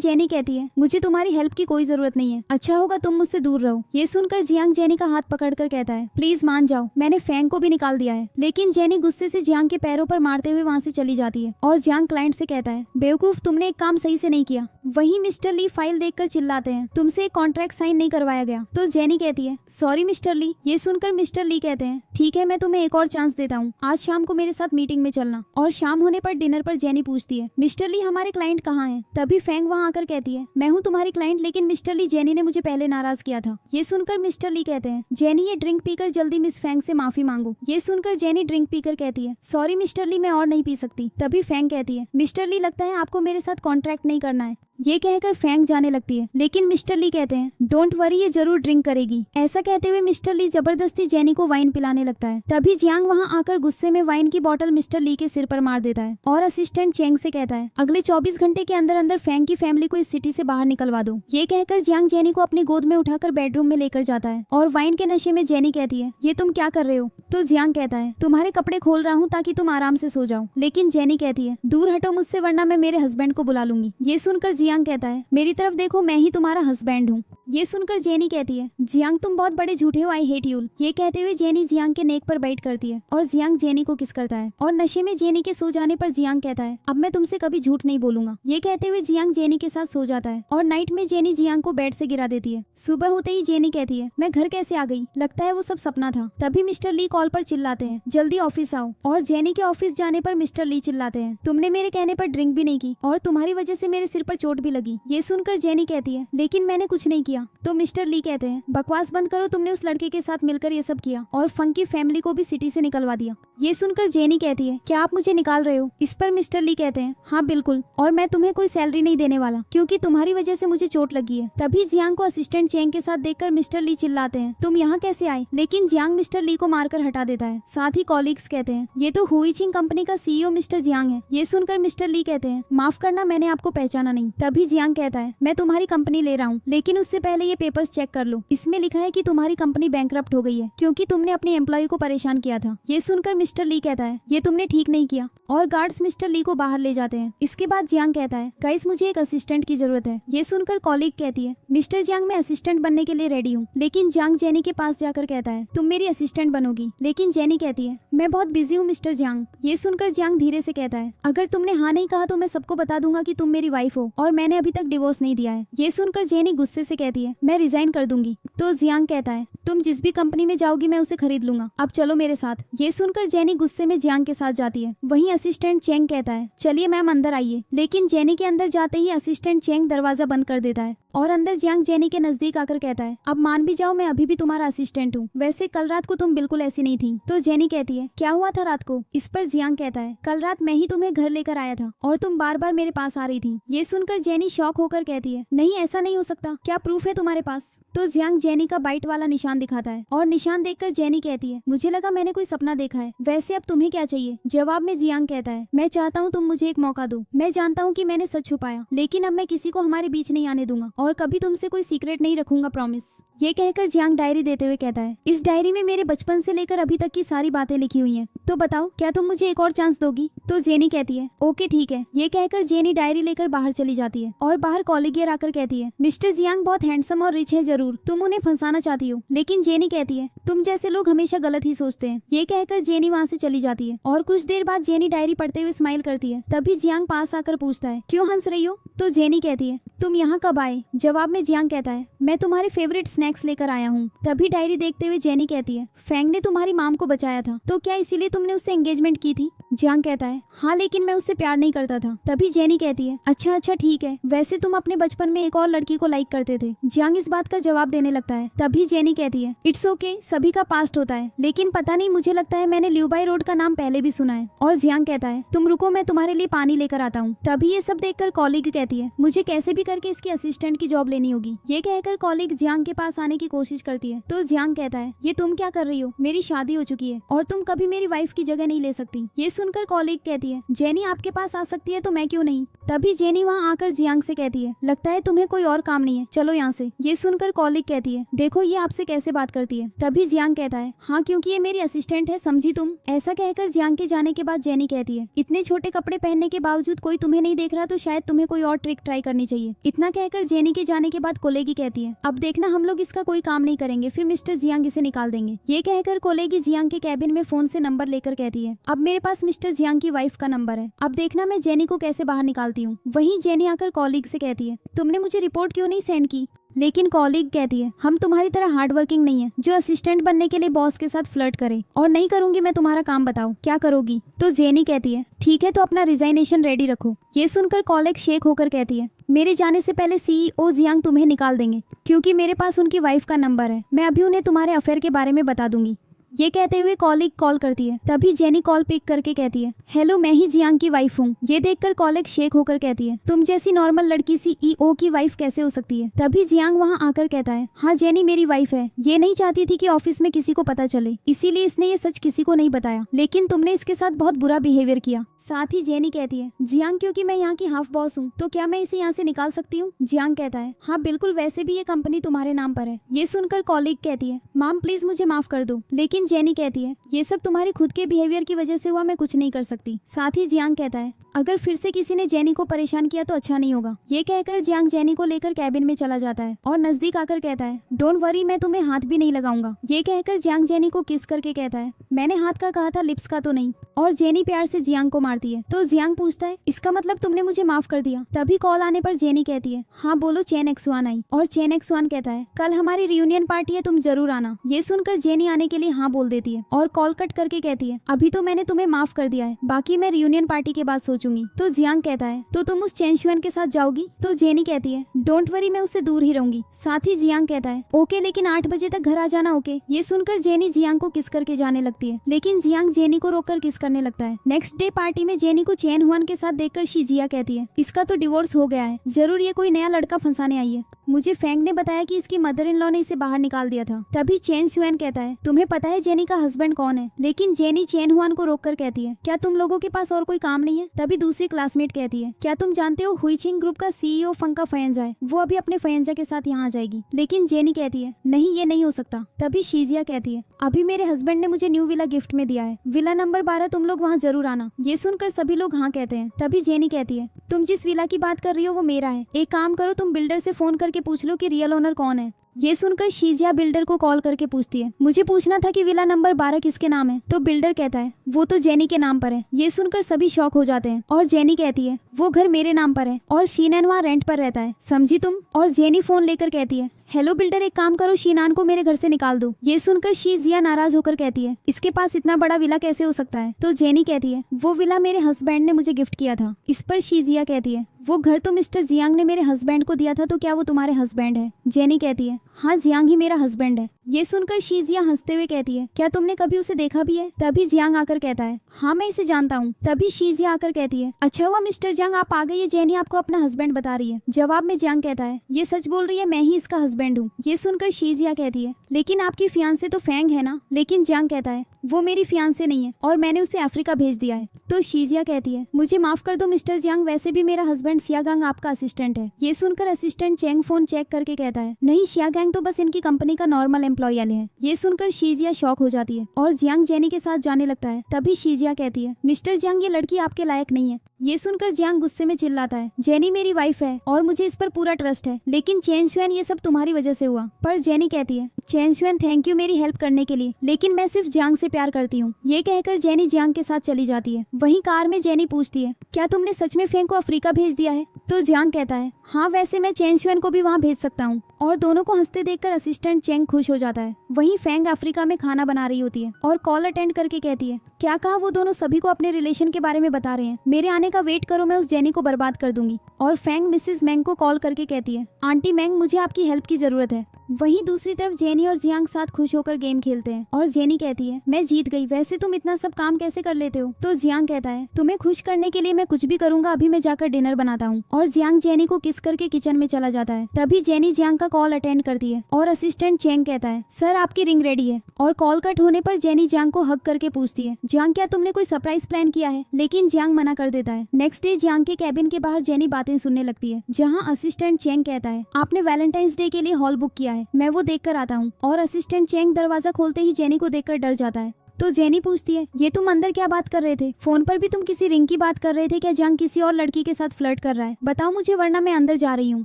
जेनी कहती है मुझे तुम्हारी हेल्प की कोई जरूरत नहीं है, अच्छा होगा तुम मुझसे दूर रहो। ये सुनकर जियांग जेनी का हाथ पकड़कर कहता है प्लीज मान जाओ, मैंने फैंग को भी निकाल दिया है। लेकिन जेनी गुस्से से जियांग के पैरों पर मारते हुए वहाँ से चली जाती है और जियांग क्लाइंट से कहता है बेवकूफ, तुमने एक काम सही से नहीं किया। वहीं मिस्टर ली फाइल देखकर चिल्लाते हैं तुमसे एक कॉन्ट्रैक्ट साइन नहीं करवाया गया। तो जेनी कहती है सॉरी मिस्टर ली। ये सुनकर मिस्टर ली कहते हैं ठीक है, मैं तुम्हें एक और चांस देता हूँ, आज शाम को मेरे साथ मीटिंग में चलना। और शाम होने पर डिनर पर जेनी पूछती है मिस्टर ली हमारे क्लाइंट कहाँ हैं। तभी फैंग वहाँ आकर कहती है मैं हूँ तुम्हारी क्लाइंट, लेकिन मिस्टर ली जेनी ने मुझे पहले नाराज किया था। ये सुनकर मिस्टर ली कहते हैं जेनी ये ड्रिंक पीकर जल्दी मिस फैंग से माफी मांगो। ये सुनकर जेनी ड्रिंक पीकर कहती है सॉरी मिस्टर ली, मैं और नहीं पी सकती। तभी फैंग कहती है मिस्टर ली लगता है आपको मेरे साथ कॉन्ट्रैक्ट नहीं करना है। ये कहकर फैंग जाने लगती है, लेकिन मिस्टर ली कहते हैं डोंट वरी, ये जरूर ड्रिंक करेगी। ऐसा कहते हुए मिस्टर ली जबरदस्ती जेनी को वाइन पिलाने लगता है। तभी जियांग वहाँ आकर गुस्से में वाइन की बोतल मिस्टर ली के सिर पर मार देता है और असिस्टेंट चेंग से कहता है अगले 24 घंटे के अंदर अंदर फैंग की फैमिली को इस सिटी से बाहर निकलवा दो। ये कहकर जियांग जेनी को अपनी गोद में उठाकर बेडरूम में लेकर जाता है और वाइन के नशे में जेनी कहती है ये तुम क्या कर रहे हो। तो जियांग कहता है तुम्हारे कपड़े खोल रहा हूँ ताकि तुम आराम से सो जाओ। लेकिन जेनी कहती है दूर हटो मुझसे, वरना मैं मेरे हस्बैंड को बुला लूंगी। ये सुनकर जियांग कहता है मेरी तरफ देखो, मैं ही तुम्हारा हस्बैंड हूँ। ये सुनकर जेनी कहती है जियांग तुम बहुत बड़े झूठे हो, आई हेट यू। ये कहते हुए जेनी जियांग के नेक पर बैठ करती है और जियांग जेनी को किस करता है और नशे में जेनी के सो जाने पर जियांग कहता है अब मैं तुमसे कभी झूठ नहीं बोलूंगा। ये कहते हुए जियांग जेनी के साथ सो जाता है और नाइट में जेनी जियांग को बेड से गिरा देती है। सुबह होते ही जेनी कहती है मैं घर कैसे आ गई, लगता है वो सब सपना था। तभी मिस्टर ली कॉल पर चिल्लाते हैं जल्दी ऑफिस आओ। और जेनी के ऑफिस जाने पर मिस्टर ली चिल्लाते हैं तुमने मेरे कहने पर ड्रिंक भी नहीं की और तुम्हारी वजह से मेरे सिर पर चोट भी लगी। ये सुनकर जेनी कहती है लेकिन मैंने कुछ नहीं किया। तो मिस्टर ली कहते हैं बकवास बंद करो, तुमने उस लड़के के साथ मिलकर ये सब किया और फंग की फैमिली को भी सिटी से निकलवा दिया। ये सुनकर जेनी कहती है क्या आप मुझे निकाल रहे हो। इस पर मिस्टर ली कहते हैं हाँ बिल्कुल, और मैं तुम्हें कोई सैलरी नहीं देने वाला क्योंकि तुम्हारी वजह से मुझे चोट लगी है। तभी जियांग को असिस्टेंट चेंग के साथ देखकर मिस्टर ली चिल्लाते हैं तुम यहाँ कैसे आए। लेकिन जियांग मिस्टर ली को मारकर हटा देता है। साथ ही कॉलीग्स कहते हैं ये तो हुईचिंग कंपनी का सीईओ मिस्टर जियांग है। ये सुनकर मिस्टर ली कहते हैं माफ करना, मैंने आपको पहचाना नहीं। तभी जियांग कहता है मैं तुम्हारी कंपनी ले रहा हूँ, लेकिन उससे पहले ये पेपर्स चेक कर लो। इसमें लिखा है कि तुम्हारी कंपनी बैंकरप्ट हो गई है क्योंकि तुमने अपने एम्प्लॉय को परेशान किया था। ये सुनकर मिस्टर ली कहता है ये तुमने ठीक नहीं किया और गार्ड्स मिस्टर ली को बाहर ले जाते हैं। इसके बाद जियांग कहता है गाइस मुझे एक असिस्टेंट की जरूरत है। ये सुनकर कॉलीग कहती है मिस्टर जियांग मैं असिस्टेंट बनने के लिए रेडी हूँ। लेकिन जियांग जेनी के पास जाकर कहता है तुम मेरी असिस्टेंट बनोगी। लेकिन जेनी कहती है मैं बहुत बिजी हूँ मिस्टर जियांग। ये सुनकर जियांग धीरे से कहता है अगर तुमने हाँ नहीं कहा तो मैं सबको बता दूंगा कि तुम मेरी वाइफ हो और मैंने अभी तक डिवोर्स नहीं दिया है। ये सुनकर जेनी गुस्से से कहती है मैं रिजाइन कर दूंगी। तो जियांग कहता है तुम जिस भी कंपनी में जाओगी मैं उसे खरीद लूंगा, अब चलो मेरे साथ। ये सुनकर जेनी गुस्से में जियांग के साथ जाती है। वहीं असिस्टेंट चेंग कहता है चलिए मैम अंदर आइए। लेकिन जेनी के अंदर जाते ही असिस्टेंट चेंग दरवाजा बंद कर देता है और अंदर जियांग जेनी के नजदीक आकर कहता है अब मान भी जाओ मैं अभी भी तुम्हारा असिस्टेंट हूँ, वैसे कल रात को तुम बिल्कुल ऐसी नहीं थी। तो जेनी कहती है क्या हुआ था रात को। इस पर जियांग कहता है कल रात मैं ही तुम्हें घर लेकर आया था और तुम बार बार मेरे पास आ रही थी। ये सुनकर जेनी शॉक होकर कहती है नहीं ऐसा नहीं हो सकता, क्या प्रूफ है तुम्हारे पास। तो जियांग जेनी का बाइट वाला निशान दिखाता है और निशान देखकर जेनी कहती है, मुझे लगा मैंने कोई सपना देखा है। वैसे अब तुम्हें क्या चाहिए? जवाब में जियांग कहता है, मैं चाहता हूँ तुम मुझे एक मौका दो। मैं जानता हूँ कि मैंने सच छुपाया, लेकिन अब मैं किसी को हमारे बीच नहीं आने दूंगा और कभी तुमसे कोई सीक्रेट नहीं रखूंगा, प्रॉमिस। ये कहकर जियांग डायरी देते हुए कहता है, इस डायरी में मेरे बचपन से लेकर अभी तक की सारी बातें लिखी हुई हैं। तो बताओ, क्या तुम मुझे एक और चांस दोगी? तो जेनी कहती है, ओके ठीक है। ये कहकर जेनी डायरी लेकर बाहर चली जाती है और बाहर कॉलिगियर आकर कहती है, मिस्टर जियांग बहुत हैंडसम और रिच है, जरूर तुम उन्हें फंसाना चाहती हो। लेकिन जेनी कहती है, तुम जैसे लोग हमेशा गलत ही सोचते हैं। ये कहकर जेनी वहाँ से चली जाती है और कुछ देर बाद जेनी डायरी पढ़ते हुए स्माइल करती है। तभी जियांग पास आकर पूछता है, क्यों हंस रही हो? तो जेनी कहती है, तुम यहाँ कब आए? जवाब में जियांग कहता है, मैं तुम्हारे फेवरेट स्नैक्स लेकर आया हूँ। तभी डायरी देखते हुए जेनी कहती है, फैंग ने तुम्हारी माम को बचाया था, तो क्या इसीलिए तुमने उससे एंगेजमेंट की थी? जियांग कहता है, हाँ लेकिन मैं उससे प्यार नहीं करता था। तभी जेनी कहती है, अच्छा अच्छा ठीक है, वैसे तुम अपने बचपन में एक और लड़की को लाइक करते थे। जियांग इस बात का जवाब देने लगता है। तभी जेनी कहती है, इट्स ओके, सभी का पास्ट होता है, लेकिन पता नहीं, मुझे लगता है मैंने ल्यूबाई रोड का नाम पहले भी सुना है। और जियांग कहता है, तुम रुको, मैं तुम्हारे लिए पानी लेकर आता हूँ। तभी ये सब देखकर कॉलीग कहती है, मुझे कैसे भी करके इसकी असिस्टेंट की जॉब लेनी होगी। ये कहकर कॉलीग जियांग के पास आने की कोशिश करती है। तो जियांग कहता है, ये तुम क्या कर रही हो? मेरी शादी हो चुकी है और तुम कभी मेरी वाइफ की जगह नहीं ले सकती। ये सुनकर कॉलीग कहती है, जेनी आपके पास आ सकती है तो मैं क्यों नहीं? तभी जेनी वहाँ आकर जियांग से कहती है, लगता है तुम्हें कोई और काम नहीं है, चलो यहाँ से। ये सुनकर कॉलीग कहती है, देखो ये आपसे कैसे बात करती है। तभी जियांग कहता है, हाँ क्योंकि ये मेरी असिस्टेंट है, समझी तुम? ऐसा कहकर जियांग के जाने के बाद जेनी कहती है, इतने छोटे कपड़े पहनने के बावजूद कोई तुम्हें नहीं देख रहा, तो शायद तुम्हें कोई और ट्रिक ट्राई करनी चाहिए। इतना कहकर जेनी के जाने के बाद कोलेगी कहती है, अब देखना हम लोग इसका कोई काम नहीं करेंगे, फिर मिस्टर जियांग इसे निकाल देंगे। ये कहकर कोलेगी जियांग के कैबिन में फोन से नंबर लेकर कहती है, अब मेरे पास मिस्टर जियांग की वाइफ का नंबर है, अब देखना मैं जेनी को कैसे बाहर निकालती हूँ। वहीं जेनी आकर कॉलीग से कहती है, तुमने मुझे रिपोर्ट क्यों नहीं सेंड की? लेकिन कॉलीग कहती है, हम तुम्हारी तरह हार्ड वर्किंग नहीं है जो असिस्टेंट बनने के लिए बॉस के साथ फ्लर्ट करे। और नहीं करूंगी मैं तुम्हारा काम, बताओ क्या करोगी? तो जेनी कहती है, ठीक है तो अपना रिजाइनेशन रेडी रखो। ये सुनकर कॉलीग शेक होकर कहती है, मेरे जाने से पहले सीईओ जियांग तुम्हें निकाल देंगे, क्योंकि मेरे पास उनकी वाइफ का नंबर है। मैं अभी उन्हें तुम्हारे अफेयर के बारे में बता दूंगी। ये कहते हुए कॉलीग कॉल करती है। तभी जेनी कॉल पिक करके कहती है, हेलो, मैं ही जियांग की वाइफ हूँ। ये देखकर कॉलीग शेक होकर कहती है, तुम जैसी नॉर्मल लड़की सीईओ की वाइफ कैसे हो सकती है? तभी जियांग वहाँ आकर कहता है, हाँ जेनी मेरी वाइफ है, ये नहीं चाहती थी कि ऑफिस में किसी को पता चले, इसीलिए इसने ये सच किसी को नहीं बताया, लेकिन तुमने इसके साथ बहुत बुरा बिहेवियर किया। साथ ही जेनी कहती है, जियांग क्योंकि मैं यहाँ की हाफ बॉस हूँ, तो क्या मैं इसे यहाँ से निकाल सकती हूँ? जियांग कहता है, हाँ बिल्कुल, वैसे भी ये कंपनी तुम्हारे नाम पर है। ये सुनकर कॉलीग कहती है, माम प्लीज मुझे माफ कर दो। लेकिन जेनी कहती है, ये सब तुम्हारे खुद के बिहेवियर की वजह से हुआ, मैं कुछ नहीं कर सकती। साथ ही जियांग कहता है, अगर फिर से किसी ने जेनी को परेशान किया तो अच्छा नहीं होगा। ये कहकर जियांग जेनी को लेकर कैबिन में चला जाता है और नजदीक आकर कहता है, डोंट वरी, मैं तुम्हें हाथ भी नहीं लगाऊंगा। ये कहकर जियांग जेनी को किस करके कहता है, मैंने हाथ का कहा था, लिप्स का तो नहीं। और जेनी प्यार से जियांग को मारती है। तो जियांग पूछता है, इसका मतलब तुमने मुझे माफ कर दिया? तभी कॉल आने पर जेनी कहती है, हाँ बोलो। चेन एक्सवान आई और चेन एक्सवान कहता है, कल हमारी रियूनियन पार्टी है, तुम जरूर आना। ये सुनकर जेनी आने के लिए हाँ बोल देती है और कॉल कट करके कहती है, अभी तो मैंने तुम्हें माफ कर दिया है, बाकी मैं रियूनियन पार्टी के बाद सोचूंगी। तो जियांग कहता है, तो तुम उस चेन शुएन के साथ जाओगी? तो जेनी कहती है, डोंट वरी, मैं उससे दूर ही रहूंगी। साथ ही जियांग कहता है, ओके, लेकिन 8 बजे तक घर आ जाना, ओके? ये सुनकर जेनी जियांग को किस करके जाने लगती है, लेकिन जियांग जेनी को रोककर किस करने लगता है। नेक्स्ट डे पार्टी में जेनी को चेन हुआन के साथ देखकर शिजिया कहती है, इसका तो डिवोर्स हो गया है, जरूर ये कोई नया लड़का फंसाने आई है। मुझे फैंग ने बताया कि इसकी मदर इन लॉ ने इसे बाहर निकाल दिया था। तभी चेन शुएन कहता है, तुम्हें पता है जेनी का हस्बैंड कौन है? लेकिन जेनी चेन हुआन को रोककर कहती है, क्या तुम लोगों के पास और कोई काम नहीं है? तभी दूसरी क्लासमेट कहती है, क्या तुम जानते हो हुईचिंग ग्रुप का सीईओ फंग का फयंजा है, वो अभी अपने फयंजा के साथ यहाँ आ जाएगी। लेकिन जेनी कहती है, नहीं ये नहीं हो सकता। तभी शिजिया कहती है, अभी मेरे हस्बैंड ने मुझे न्यू विला गिफ्ट में दिया है, विला नंबर 12, तुम लोग वहाँ जरूर आना। ये सुनकर सभी लोग हाँ कहते हैं। तभी जेनी कहती है, तुम जिस विला की बात कर रही हो वो मेरा है, एक काम करो, तुम बिल्डर से फोन करके पूछ लो कि रियल ओनर कौन है। ये सुनकर शिजिया बिल्डर को कॉल करके पूछती है, मुझे पूछना था कि विला नंबर 12 किसके नाम है? तो बिल्डर कहता है, वो तो जेनी के नाम पर है। ये सुनकर सभी शॉक हो जाते हैं और जेनी कहती है, वो घर मेरे नाम पर है और शीनन वहाँ रेंट पर रहता है, समझी तुम? और जेनी फोन लेकर कहती है, हेलो बिल्डर, एक काम करो, शीनान को मेरे घर से निकाल दो। ये सुनकर शिजिया नाराज होकर कहती है, इसके पास इतना बड़ा विला कैसे हो सकता है? तो जेनी कहती है, वो विला मेरे हस्बैंड ने मुझे गिफ्ट किया था। इस पर शिजिया कहती है, वो घर तो मिस्टर जियांग ने मेरे हस्बैंड को दिया था, तो क्या वो तुम्हारे हस्बैंड है? जेनी कहती है, हाँ जियांग ही मेरा हस्बैंड है। ये सुनकर शीजिया हंसते हुए कहती है, क्या तुमने कभी उसे देखा भी है? तभी जियांग आकर कहता है, हाँ मैं इसे जानता हूँ। तभी शीजिया आकर कहती है, अच्छा हुआ मिस्टर जियांग आप आ गए, ये जेनी आपको अपना हस्बैंड बता रही है। जवाब में जियांग कहता है, ये सच बोल रही है, मैं ही इसका हस्बैंड हूँ। ये सुनकर शीजिया कहती है, लेकिन आपकी फियांसे तो फेंग है ना? लेकिन जियांग कहता है, वो मेरी फियांसे नहीं है और मैंने उसे अफ्रीका भेज दिया है। तो शीजिया कहती है, मुझे माफ कर दो मिस्टर जियांग, वैसे भी मेरा हस्बैंड शियागांग आपका असिस्टेंट है। ये सुनकर असिस्टेंट चेंग फोन चेक करके कहता है, नहीं शियागांग तो बस इनकी कंपनी का नॉर्मल एम्प्लॉय है। ये सुनकर शीजिया शॉक हो जाती है और जियांग जेनी के साथ जाने लगता है। तभी शीजिया कहती है, मिस्टर जियांग ये लड़की आपके लायक नहीं है। ये सुनकर जियांग गुस्से में चिल्लाता है, जेनी मेरी वाइफ है और मुझे इस पर पूरा ट्रस्ट है, लेकिन चेन शुएन ये सब तुम्हारी वजह से हुआ। पर जेनी कहती है, चेन शुएन थैंक यू मेरी हेल्प करने के लिए, लेकिन मैं सिर्फ जियांग से प्यार करती हूँ। ये कहकर जेनी जियांग के साथ चली जाती है। वहीं कार में जेनी पूछती है, क्या तुमने सच में फेंग को अफ्रीका भेज दिया है? तो जियांग कहता है, हाँ वैसे मैं चेन शुएन को भी वहाँ भेज सकता हूँ। और दोनों को हंसते देखकर असिस्टेंट चेंग खुश हो जाता है। वहीं फेंग अफ्रीका में खाना बना रही होती है और कॉल अटेंड करके कहती है, क्या कहा? वो दोनों सभी को अपने रिलेशन के बारे में बता रहे हैं, मेरे आने का वेट करो, मैं उस जेनी को बर्बाद कर दूंगी। और फेंग मिसेस मैंग को कॉल करके कहती है, आंटी मैंग मुझे आपकी हेल्प की जरूरत है। वहीं दूसरी तरफ जेनी और जियांग साथ खुश होकर गेम खेलते हैं और जेनी कहती है, मैं जीत गई, वैसे तुम इतना सब काम कैसे कर लेते हो? तो जियांग कहता है, तुम्हें खुश करने के लिए मैं कुछ भी करूंगा, अभी मैं जाकर डिनर बनाता हूँ। और जियांग जेनी को किस करके किचन में चला जाता है। तभी जेनी जियांग का कॉल अटेंड करती है और असिस्टेंट चेंग कहता है, सर आपकी रिंग रेडी है। और कॉल कट होने पर जेनी जियांग को हग करके पूछती है, जियांग क्या तुमने कोई सरप्राइज प्लान किया है? लेकिन जियांग मना कर देता है। नेक्स्ट डे जियांग के कैबिन के बाहर जेनी बातें सुनने लगती है, जहाँ असिस्टेंट चेंग कहता है, आपने वैलेंटाइंस डे के लिए हॉल बुक किया है, मैं वो देखकर आता हूँ। और असिस्टेंट चेंग दरवाजा खोलते ही जेनी को देखकर डर जाता है। तो जेनी पूछती है, ये तुम अंदर क्या बात कर रहे थे? फोन पर भी तुम किसी रिंग की बात कर रहे थे क्या? जियांग किसी और लड़की के साथ फ्लर्ट कर रहा है, बताओ मुझे वरना मैं अंदर जा रही हूँ।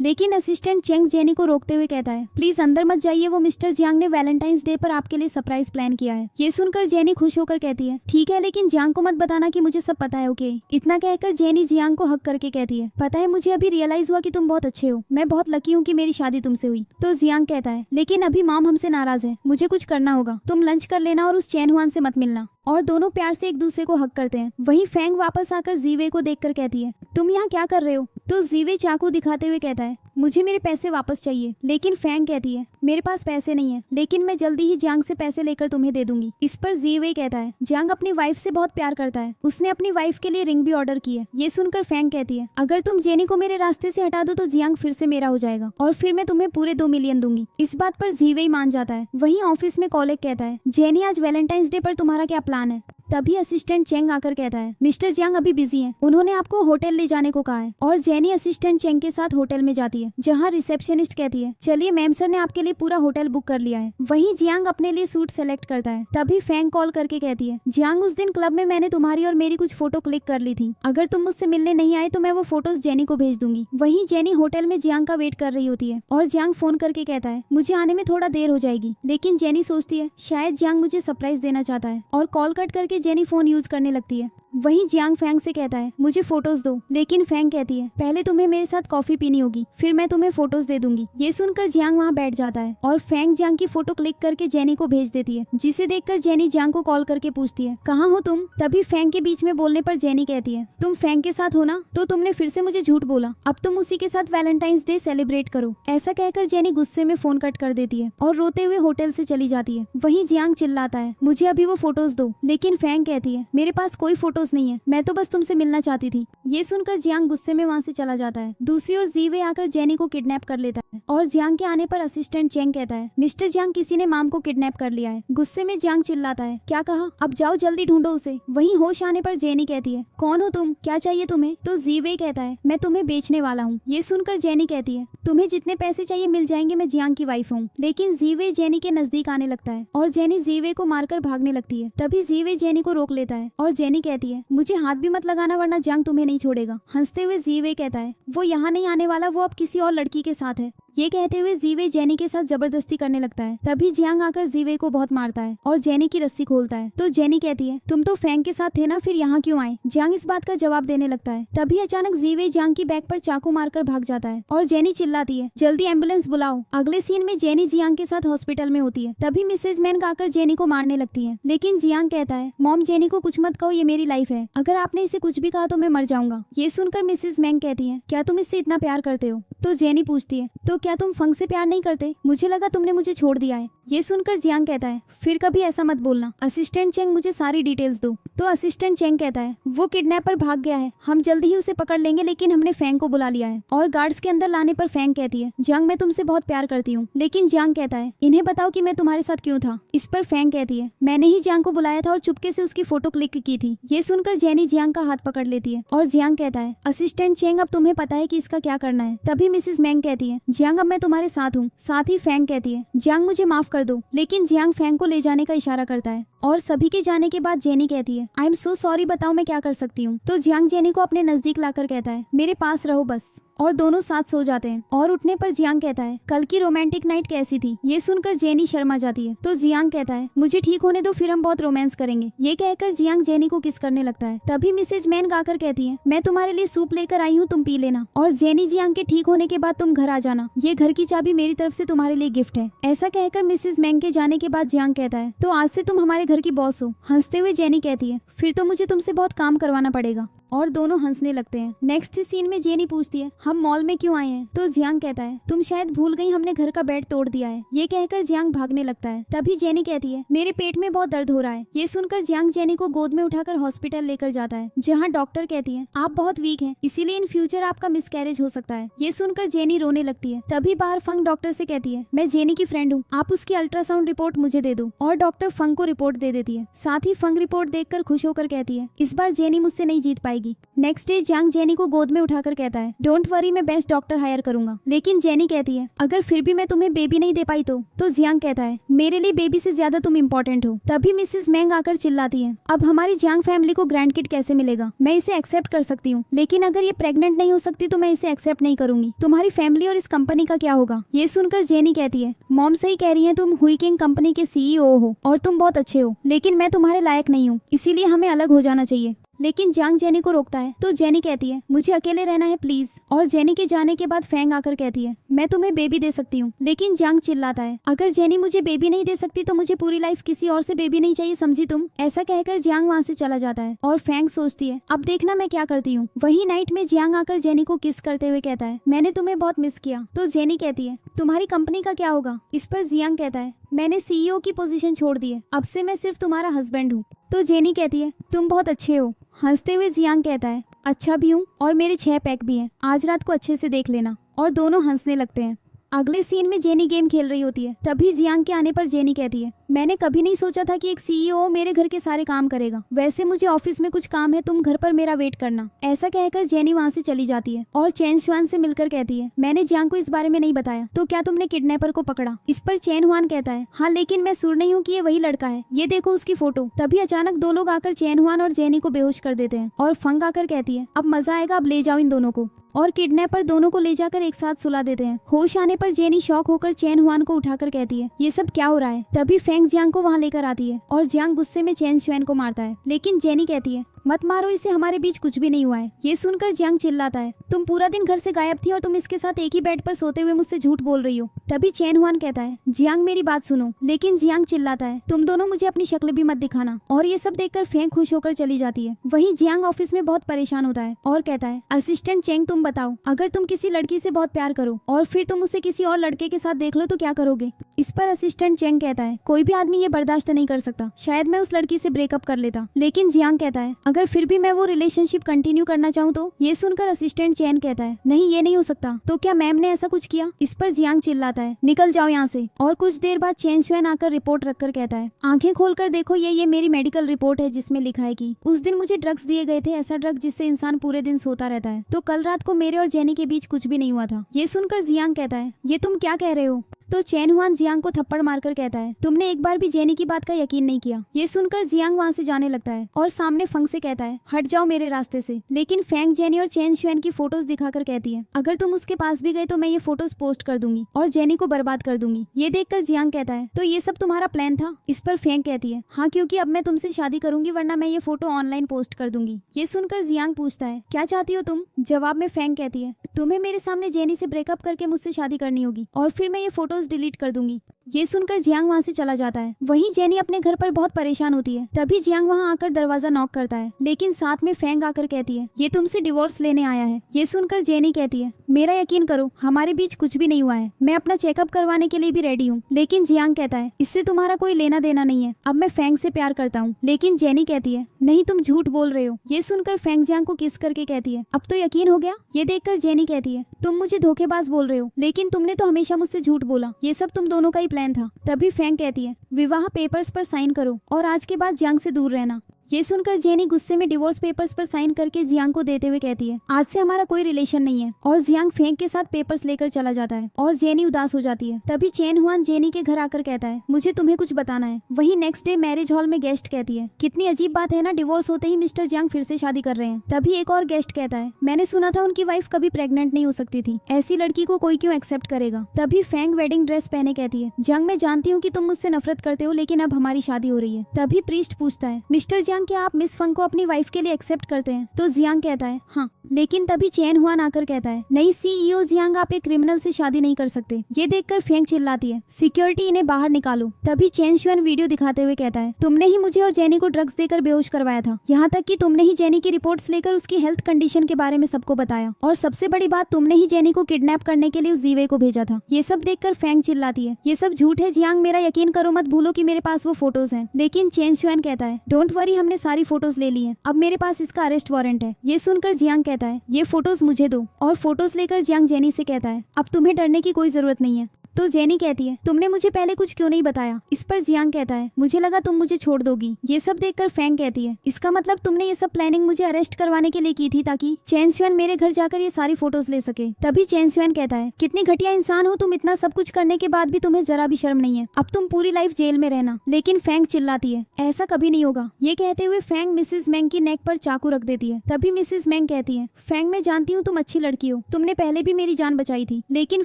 लेकिन असिस्टेंट चेंग जेनी को रोकते हुए कहता है, प्लीज अंदर मत जाइए, वो मिस्टर जियांग ने वैलेंटाइंस डे पर आपके लिए सरप्राइज प्लान किया है। ये सुनकर जेनी खुश होकर कहती है, ठीक है, लेकिन जियांग को मत बताना कि मुझे सब पता है, ओके? इतना कहकर जेनी जियांग को हक करके कहती है, पता है मुझे अभी रियलाइज हुआ कि तुम बहुत अच्छे हो, मैं बहुत लकी हूँ कि मेरी शादी तुमसे हुई। तो जियांग कहता है, लेकिन अभी मॉम हमसे नाराज है, मुझे कुछ करना होगा, तुम लंच कर लेना और उस चेन हुआन से मत मिलना। और दोनों प्यार से एक दूसरे को हक करते हैं। वहीं फेंग वापस आकर जीवे को देखकर कहती है, तुम यहाँ क्या कर रहे हो? तो जीवे चाकू दिखाते हुए कहता है, मुझे मेरे पैसे वापस चाहिए। लेकिन फेंग कहती है, मेरे पास पैसे नहीं है, लेकिन मैं जल्दी ही जियांग से पैसे लेकर तुम्हें दे दूंगी। इस पर जीवे कहता है, जियांग अपनी वाइफ से बहुत प्यार करता है, उसने अपनी वाइफ के लिए रिंग भी ऑर्डर की है। ये सुनकर फेंग कहती है, अगर तुम जेनी को मेरे रास्ते से हटा दो तो जियांग फिर से मेरा हो जाएगा और फिर मैं तुम्हें पूरे 2 मिलियन दूंगी। इस बात पर जीवे मान जाता है। वहीं ऑफिस में कॉलेग कहता है, जेनी आज वैलेंटाइंस डे पर तुम्हारा क्या प्लान है? तभी असिस्टेंट चेंग आकर कहता है, मिस्टर जियांग अभी बिजी हैं, उन्होंने आपको होटल ले जाने को कहा है। और जेनी असिस्टेंट चेंग के साथ होटल में जाती है, जहां रिसेप्शनिस्ट कहती है, चलिए मैम सर ने आपके लिए पूरा होटल बुक कर लिया है। वहीं जियांग अपने लिए सूट सेलेक्ट करता है। तभी फेंग कॉल करके कहती है, जियांग उस दिन क्लब में मैंने तुम्हारी और मेरी कुछ फोटो क्लिक कर ली थी, अगर तुम मुझसे मिलने नहीं आए तो मैं वो फोटोज जेनी को भेज दूंगी। वहीं जेनी होटल में जियांग का वेट कर रही होती है और जियांग फोन करके कहता है, मुझे आने में थोड़ा देर हो जाएगी। लेकिन जेनी सोचती है शायद जियांग मुझे सरप्राइज देना चाहता है और कॉल कट करके जेनी फोन यूज करने लगती है। वहीं जियांग फेंग से कहता है, मुझे फोटोज दो। लेकिन फेंग कहती है, पहले तुम्हें मेरे साथ कॉफी पीनी होगी, फिर मैं तुम्हें फोटोज दे दूंगी। ये सुनकर जियांग वहाँ बैठ जाता है और फेंग जियांग की फोटो क्लिक करके जेनी को भेज देती है, जिसे देखकर जेनी जियांग को कॉल करके पूछती है, कहाँ हो तुम? तभी फेंग के बीच में बोलने पर जेनी कहती है, तुम फेंग के साथ हो ना? तो तुमने फिर से मुझे झूठ बोला, अब तुम उसी के साथ वैलेंटाइंस डे सेलिब्रेट करो। ऐसा कहकर जेनी गुस्से में फोन कट कर देती है और रोते हुए होटल से चली जाती है। वहीं जियांग चिल्लाता है, मुझे अभी वो फोटोज दो। लेकिन फेंग कहती है, मेरे पास कोई फोटोज नहीं है, मैं तो बस तुमसे मिलना चाहती थी। ये सुनकर जियांग गुस्से में वहाँ से चला जाता है। दूसरी ओर जीवे आकर जेनी को किडनैप कर लेता है और जियांग के आने पर असिस्टेंट चेंग कहता है, मिस्टर जियांग किसी ने माम को किडनैप कर लिया है। गुस्से में जियांग चिल्लाता है, क्या कहा? अब जाओ जल्दी ढूंढो उसे। वहीं होश आने पर जेनी कहती है, कौन हो तुम? क्या चाहिए तुम्हें? तो जीवे कहता है, मैं तुम्हें बेचने वाला हूँ। ये सुनकर जेनी कहती है, तुम्हें जितने पैसे चाहिए मिल जाएंगे, मैं जियांग की वाइफ हूँ। लेकिन जीवे जेनी के नजदीक आने लगता है और जेनी जीवे को मारकर भागने लगती है। तभी जीवे जेनी को रोक लेता है और जेनी कहती है, मुझे हाथ भी मत लगाना वरना जियांग तुम्हें नहीं छोड़ेगा। हंसते हुए जीवे कहता है, वो यहाँ नहीं आने वाला, वो अब किसी और लड़की के साथ है। ये कहते हुए जीवे जेनी के साथ जबरदस्ती करने लगता है। तभी जियांग आकर जीवे को बहुत मारता है और जेनी की रस्सी खोलता है। तो जेनी कहती है, तुम तो फेंग के साथ थे ना, फिर यहाँ क्यों आए? जियांग इस बात का जवाब देने लगता है। तभी अचानक जीवे जियांग की बैक पर चाकू मारकर भाग जाता है और जेनी चिल्लाती है, जल्दी एम्बुलेंस बुलाओ। अगले सीन में जेनी जियांग के साथ हॉस्पिटल में होती है। तभी मिसेज मैन आकर जेनी को मारने लगती है। लेकिन जियांग कहता है, मॉम जेनी को कुछ मत कहो, ये मेरी लाइफ है, अगर आपने इसे कुछ भी कहा तो मैं मर जाऊंगा। ये सुनकर मिसेज मैंग कहती है, क्या तुम इससे इतना प्यार करते हो? तो जेनी पूछती है, तो क्या क्या तुम फंग से प्यार नहीं करते? मुझे लगा तुमने मुझे छोड़ दिया है। ये सुनकर जियांग कहता है, फिर कभी ऐसा मत बोलना। असिस्टेंट चेंग, मुझे सारी डिटेल्स दो। तो असिस्टेंट चेंग कहता है, वो किडनैपर भाग गया है, हम जल्दी ही उसे पकड़ लेंगे, लेकिन हमने फैंग को बुला लिया है। और गार्ड्स के अंदर लाने पर फैंग कहती है, जियांग मैं तुमसे बहुत प्यार करती हूँ। लेकिन जियांग कहता है, इन्हें बताओ कि मैं तुम्हारे साथ क्यों था। इस पर फैंग कहती है, मैंने ही जियांग को बुलाया था और चुपके से उसकी फोटो क्लिक की थी। ये सुनकर जेनी जियांग का हाथ पकड़ लेती है और जियांग कहता है, असिस्टेंट चेंग अब तुम्हें पता है कि इसका क्या करना है। तभी मिसेस मैंग कहती है, जियांग अब मैं तुम्हारे साथ हूँ। साथ ही फैंग कहती है, जियांग मुझे माफ कर दो। लेकिन जियांग फैंग को ले जाने का इशारा करता है और सभी के जाने के बाद जेनी कहती है, आई एम सो सॉरी, बताओ मैं क्या कर सकती हूँ। तो जियांग जेनी को अपने नजदीक लाकर कहता है, मेरे पास रहो बस। और दोनों साथ सो जाते हैं। और उठने पर जियांग कहता है, कल की रोमांटिक नाइट कैसी थी? ये सुनकर जेनी शर्मा जाती है। तो जियांग कहता है, मुझे ठीक होने दो, फिर हम बहुत रोमांस करेंगे। ये कहकर जियांग जेनी को किस करने लगता है। तभी मिसेज मैन आकर कहती है, मैं तुम्हारे लिए सूप लेकर आई हूँ, तुम पी लेना। और जेनी जियांग के ठीक होने के बाद तुम घर आ जाना, ये घर की चाबी मेरी तरफ से तुम्हारे लिए गिफ्ट है। ऐसा कहकर मिसेज मैंग के जाने के बाद जियांग कहता है, तो आज से तुम हमारे घर की बॉस हो। हंसते हुए जेनी कहती है, फिर तो मुझे तुमसे बहुत काम करवाना पड़ेगा। और दोनों हंसने लगते हैं। नेक्स्ट सीन में जेनी पूछती है, हम मॉल में क्यों आए हैं? तो जियांग कहता है, तुम शायद भूल गई, हमने घर का बेड तोड़ दिया है। ये कहकर जियांग भागने लगता है। तभी जेनी कहती है, मेरे पेट में बहुत दर्द हो रहा है। ये सुनकर जियांग जेनी को गोद में उठाकर हॉस्पिटल लेकर जाता है, जहाँ डॉक्टर कहती है, आप बहुत वीक हैं, इसीलिए इन फ्यूचर आपका मिसकैरेज हो सकता है। ये सुनकर जेनी रोने लगती है। तभी बाहर फंग डॉक्टर से कहती है, मैं जेनी की फ्रेंड हूँ, आप उसकी अल्ट्रासाउंड रिपोर्ट मुझे दे दो। और डॉक्टर फंग को रिपोर्ट दे देती है। साथ ही फंग रिपोर्ट देखकर खुश होकर कहती है, इस बार जेनी मुझसे नहीं जीत पाएगी। नेक्स्ट डे जियांग जेनी को गोद में उठाकर कहता है, डोंट वरी, मैं बेस्ट डॉक्टर हायर करूंगा। लेकिन जेनी कहती है, अगर फिर भी मैं तुम्हें बेबी नहीं दे पाई तो जियांग कहता है, मेरे लिए बेबी से ज्यादा तुम इम्पोर्टेंट हो। तभी मिसेस मैंग आकर चिल्लाती है, अब हमारी जियांग फैमिली को ग्रैंड किड कैसे मिलेगा? मैं इसे एक्सेप्ट कर सकती हूँ, लेकिन अगर ये प्रेग्नेंट नहीं हो सकती तो मैं इसे एक्सेप्ट नहीं करूंगी। तुम्हारी फैमिली और इस कंपनी का क्या होगा? ये सुनकर जेनी कहती है, मॉम सही कह रही है, तुम हुई किंग कंपनी के सीईओ हो और तुम बहुत अच्छे हो, लेकिन मैं तुम्हारे लायक नहीं हूँ, इसीलिए हमें अलग हो जाना चाहिए। लेकिन जियांग जेनी को रोकता है। तो जेनी कहती है, मुझे अकेले रहना है प्लीज। और जेनी के जाने के बाद फैंग आकर कहती है, मैं तुम्हें बेबी दे सकती हूँ। लेकिन जियांग चिल्लाता है, अगर जेनी मुझे बेबी नहीं दे सकती तो मुझे पूरी लाइफ किसी और से बेबी नहीं चाहिए, समझी तुम? ऐसा कहकर जियांग वहाँ से चला जाता है। और फैंग सोचती है, अब देखना मैं क्या करती हूँ। वही नाइट में जियांग आकर जेनी को किस करते हुए कहता है, मैंने तुम्हें बहुत मिस किया। तो जेनी कहती है, तुम्हारी कंपनी का क्या होगा? इस पर जियांग कहता है, मैंने सीईओ की पोजीशन छोड़ दी है, अब से मैं सिर्फ तुम्हारा हस्बैंड हूँ। तो जेनी कहती है, तुम बहुत अच्छे हो। हंसते हुए जियांग कहता है, अच्छा भी हूँ और मेरे 6 पैक भी हैं, आज रात को अच्छे से देख लेना। और दोनों हंसने लगते हैं। अगले सीन में जेनी गेम खेल रही होती है। तभी जियांग के आने पर जेनी कहती है, मैंने कभी नहीं सोचा था कि एक सीईओ मेरे घर के सारे काम करेगा। वैसे मुझे ऑफिस में कुछ काम है, तुम घर पर मेरा वेट करना। ऐसा कहकर जेनी वहाँ से चली जाती है और चेन हुआन से मिलकर कहती है, मैंने जियांग को इस बारे में नहीं बताया, तो क्या तुमने किडनैपर को पकड़ा? इस पर चेन हुआन कहता है, हाँ, लेकिन मैं सुर नहीं हूँ कि ये वही लड़का है, ये देखो उसकी फोटो। तभी अचानक 2 लोग आकर चेन हुआन और जेनी को बेहोश कर देते हैं। और फंग आकर कहती है, अब मजा आएगा, अब ले जाओ इन दोनों को। और किडनैपर दोनों को ले जाकर एक साथ सुला देते हैं। होश आने पर जेनी शॉक होकर चेन हुआन को उठाकर कहती है, ये सब क्या हो रहा है? तभी फैंग जियांग को वहाँ लेकर आती है और जियांग गुस्से में चेन शुएन को मारता है। लेकिन जेनी कहती है, मत मारो इसे, हमारे बीच कुछ भी नहीं हुआ है। ये सुनकर जियांग चिल्लाता है, तुम पूरा दिन घर से गायब थी और तुम इसके साथ एक ही बेड पर सोते हुए मुझसे झूठ बोल रही हो। तभी चेन हुआन कहता है, जियांग मेरी बात सुनो। लेकिन जियांग चिल्लाता है, तुम दोनों मुझे अपनी शक्ल भी मत दिखाना। और ये सब देखकर फैंग खुश होकर चली जाती है। वहीं जियांग ऑफिस में बहुत परेशान होता है और कहता है, असिस्टेंट चेंग, तुम बताओ, अगर तुम किसी लड़की से बहुत प्यार करो और फिर तुम उसे किसी और लड़के के साथ देख लो तो क्या करोगे? इस पर असिस्टेंट चेंग कहता है, कोई भी आदमी ये बर्दाश्त नहीं कर सकता, शायद मैं उस लड़की से ब्रेकअप कर लेता। लेकिन जियांग कहता है, अगर फिर भी मैं वो रिलेशनशिप कंटिन्यू करना चाहूँ तो? ये सुनकर असिस्टेंट चेन कहता है, नहीं, ये नहीं हो सकता। तो क्या मैम ने ऐसा कुछ किया? इस पर जियांग चिल्लाता है, निकल जाओ यहाँ से। और कुछ देर बाद चेन शुएन आकर रिपोर्ट रखकर कहता है, आंखें खोलकर देखो, ये मेरी मेडिकल रिपोर्ट है, जिसमें लिखा है कि उस दिन मुझे ड्रग्स दिए गए थे, ऐसा ड्रग जिससे इंसान पूरे दिन सोता रहता है। तो कल रात को मेरे और जेनी के बीच कुछ भी नहीं हुआ था। ये सुनकर जियांग कहता है, ये तुम क्या कह रहे हो? तो चेन हुआन जियांग को थप्पड़ मारकर कहता है, तुमने एक बार भी जेनी की बात का यकीन नहीं किया। ये सुनकर जियांग वहाँ से जाने लगता है और सामने फंग से कहता है, हट जाओ मेरे रास्ते से। लेकिन फैंग जेनी और चेन शुएन की फोटोज दिखाकर कहती है, अगर तुम उसके पास भी गए तो मैं ये फोटोज पोस्ट कर दूंगी और जेनी को बर्बाद कर दूंगी। ये देखकर जियांग कहता है, तो ये सब तुम्हारा प्लान था? इस पर फैंग कहती है, हाँ, क्योंकि अब मैं तुमसे शादी करूंगी, वरना मैं ये फोटो ऑनलाइन पोस्ट कर दूंगी। ये सुनकर जियांग पूछता है, क्या चाहती हो तुम? जवाब में फैंग कहती है, तुम्हें मेरे सामने जेनी से ब्रेकअप करके मुझसे शादी करनी होगी और फिर मैं ये फोटोज डिलीट कर दूंगी। ये सुनकर जियांग वहाँ से चला जाता है। वहीं जेनी अपने घर पर बहुत परेशान होती है। तभी जियांग वहाँ आकर दरवाजा नॉक करता है, लेकिन साथ में फेंग आकर कहती है ये तुमसे डिवोर्स लेने आया है। ये सुनकर जेनी कहती है मेरा यकीन करो, हमारे बीच कुछ भी नहीं हुआ है, मैं अपना चेकअप करवाने के लिए भी रेडी हूँ। लेकिन जियांग कहता है इससे तुम्हारा कोई लेना देना नहीं है, अब मैं फेंग से प्यार करता हूँ। लेकिन जेनी कहती है नहीं, तुम झूठ बोल रहे हो। ये सुनकर फेंग जियांग को किस करके कहती है अब तो यकीन हो गया। ये देखकर जेनी कहती है तुम मुझे धोखेबाज बोल रहे हो, लेकिन तुमने तो हमेशा मुझसे झूठ बोला, ये सब तुम दोनों का ही प्लान था। तभी फेंग कहती है विवाह पेपर्स पर साइन करो और आज के बाद जियांग से दूर रहना। ये सुनकर जेनी गुस्से में डिवोर्स पेपर्स पर साइन करके जियांग को देते हुए कहती है आज से हमारा कोई रिलेशन नहीं है। और जियांग फेंग के साथ पेपर्स लेकर चला जाता है और जेनी उदास हो जाती है। तभी चेन हुआन जेनी के घर आकर कहता है मुझे तुम्हें कुछ बताना है। वहीं नेक्स्ट डे मैरिज हॉल में गेस्ट कहती है कितनी अजीब बात है ना, डिवोर्स होते ही मिस्टर जियांग फिर से शादी कर रहे हैं। तभी एक और गेस्ट कहता है मैंने सुना था उनकी वाइफ कभी प्रेग्नेंट नहीं हो सकती थी, ऐसी लड़की को कोई क्यों एक्सेप्ट करेगा। तभी फेंग वेडिंग ड्रेस पहने कहती है जियांग मैं जानती हूँ कि तुम मुझसे नफरत करते हो, लेकिन अब हमारी शादी हो रही है। तभी प्रीस्ट पूछता है मिस्टर जियांग क्या आप मिस फंग को अपनी वाइफ के लिए एक्सेप्ट करते हैं। तो जियांग कहता है हाँ। लेकिन तभी चेन हुआन आकर कहता है नहीं सीईओ जियांग आप एक क्रिमिनल से शादी नहीं कर सकते। ये देखकर फेंग चिल्लाती है सिक्योरिटी इन्हें बाहर निकालो। तभी चेन शुआन वीडियो दिखाते हुए कहता है तुमने ही मुझे और जेनी को ड्रग्स देकर बेहोश करवाया था, यहाँ तक कि तुमने ही जेनी की रिपोर्ट्स लेकर उसकी हेल्थ कंडीशन के बारे में सबको बताया, और सबसे बड़ी बात तुमने ही जेनी को किडनैप करने के लिए उस जीवे को भेजा था। ये सब देखकर फेंग चिल्लाती है ये सब झूठ है जियांग, मेरा यकीन करो, मत भूलो कि मेरे पास वो फोटोज हैं। लेकिन चेन शुआन कहता है डोंट वरी, हमने सारी फोटोज ले ली है, अब मेरे पास इसका अरेस्ट वारंट है। ये सुनकर जियांग कहता है ये फोटोज मुझे दो, और फोटोज लेकर जियांग जेनी से कहता है अब तुम्हें डरने की कोई जरूरत नहीं है। तो जेनी कहती है तुमने मुझे पहले कुछ क्यों नहीं बताया। इस पर जियांग कहता है मुझे लगा तुम मुझे छोड़ दोगी। ये सब देखकर फेंग कहती है इसका मतलब तुमने ये सब प्लानिंग मुझे अरेस्ट करवाने के लिए की थी ताकि चेन शुआन मेरे घर जाकर ये सारी फोटोज ले सके। तभी चेन शुआन कहता है कितनी घटिया इंसान हो तुम, इतना सब कुछ करने के बाद भी तुम्हें जरा भी शर्म नहीं है, अब तुम पूरी लाइफ जेल में रहना। लेकिन फेंग चिल्लाती है ऐसा कभी नहीं होगा। ये कहते हुए फेंग मिसेज मैंग की नेक पर चाकू रख देती है। तभी मिसेज मैंग कहती है फेंग मैं जानती हूँ तुम अच्छी लड़की हो, तुमने पहले भी मेरी जान बचाई थी। लेकिन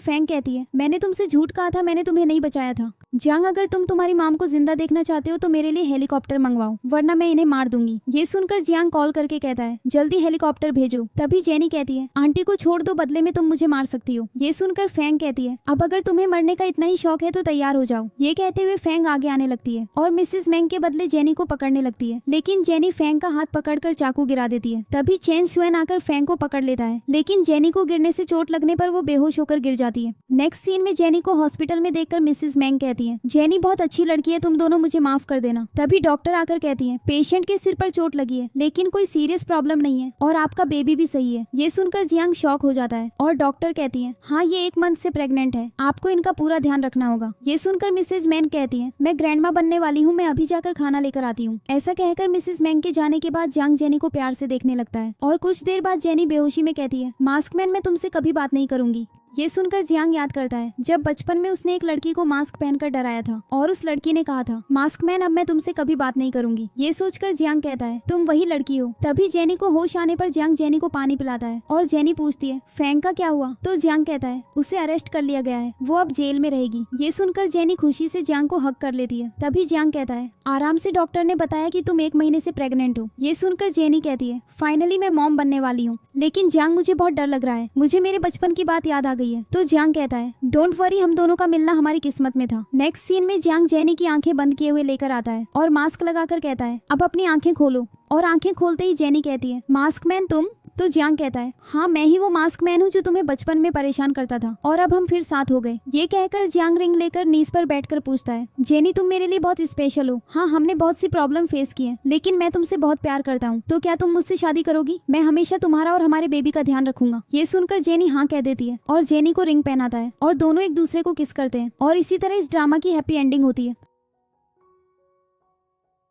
फेंग कहती है मैंने तुमसे झूठ कहा था, मैंने तुम्हें नहीं बचाया था। जियांग अगर तुम तुम्हारी माम को जिंदा देखना चाहते हो तो मेरे लिए हेलीकॉप्टर मंगवाओ, वरना मैं इन्हें मार दूंगी। ये सुनकर जियांग कॉल करके कहता है जल्दी हेलीकॉप्टर भेजो। तभी जेनी कहती है आंटी को छोड़ दो, बदले में तुम मुझे मार सकती हो। ये सुनकर फेंग कहती है अब अगर तुम्हें मरने का इतना ही शौक है तो तैयार हो जाओ। ये कहते हुए फेंग आगे आने लगती है और मिसेस मैंग के बदले जेनी को पकड़ने लगती है, लेकिन जेनी फेंग का हाथ पकड़कर चाकू गिरा देती है। तभी चेन शुआन आकर फेंग को पकड़ लेता है, लेकिन जेनी को गिरने से चोट लगने पर वो बेहोश होकर गिर जाती है। नेक्स्ट सीन में जेनी को हॉस्पिटल में देखकर मिसेस मैंग कहती है जेनी बहुत अच्छी लड़की है, तुम दोनों मुझे माफ कर देना। तभी डॉक्टर आकर कहती है पेशेंट के सिर पर चोट लगी है, लेकिन कोई सीरियस प्रॉब्लम नहीं है और आपका बेबी भी सही है। ये सुनकर जियांग शॉक हो जाता है और डॉक्टर कहती है हाँ ये 1 मंथ से प्रेग्नेंट है, आपको इनका पूरा ध्यान रखना होगा। ये सुनकर मिसेज मैंग कहती है मैं ग्रैंडमा बनने वाली हूँ, मैं अभी जाकर खाना लेकर आती हूँ। ऐसा कहकर मिसेज मैंग के जाने के बाद जियांग जेनी को प्यार से देखने लगता है और कुछ देर बाद जेनी बेहोशी में कहती है मास्कमैन मैं तुमसे कभी बात नहीं करूंगी। ये सुनकर जियांग याद करता है जब बचपन में उसने एक लड़की को मास्क पहनकर डराया था और उस लड़की ने कहा था मास्कमैन अब मैं तुमसे कभी बात नहीं करूंगी। ये सोचकर जियांग कहता है तुम वही लड़की हो। तभी जेनी को होश आने पर जियांग जेनी को पानी पिलाता है और जेनी पूछती है फेंग का क्या हुआ। तो जियांग कहता है उसे अरेस्ट कर लिया गया है, वो अब जेल में रहेगी। ये सुनकर जेनी खुशी से जियांग को हक कर लेती है। तभी जियांग कहता है आराम से, डॉक्टर ने बताया कि तुम 1 महीने से प्रेग्नेंट हो। ये सुनकर जेनी कहती है फाइनली मैं मॉम बनने वाली हूँ। लेकिन जियांग मुझे बहुत डर लग रहा है, मुझे मेरे बचपन की बात याद आ गई है। तो जियांग कहता है डोंट वरी, हम दोनों का मिलना हमारी किस्मत में था। नेक्स्ट सीन में जियांग जेनी की आंखें बंद किए हुए लेकर आता है और मास्क लगाकर कहता है अब अपनी आंखें खोलो। और आंखें खोलते ही जेनी कहती है मास्कमैन तुम। तो जियांग कहता है हाँ मैं ही वो मास्कमैन हूँ जो तुम्हें बचपन में परेशान करता था और अब हम फिर साथ हो गए। ये कहकर जियांग रिंग लेकर नीज पर बैठकर पूछता है जेनी तुम मेरे लिए बहुत स्पेशल हो। हाँ हमने बहुत सी प्रॉब्लम फेस की है, लेकिन मैं तुमसे बहुत प्यार करता हूँ, तो क्या तुम मुझसे शादी करोगी? मैं हमेशा तुम्हारा और हमारे बेबी का ध्यान रखूंगा। ये सुनकर जेनी हाँ कह देती है और जेनी को रिंग पहनाता है और दोनों एक दूसरे को किस करते हैं और इसी तरह इस ड्रामा की हैप्पी एंडिंग होती है।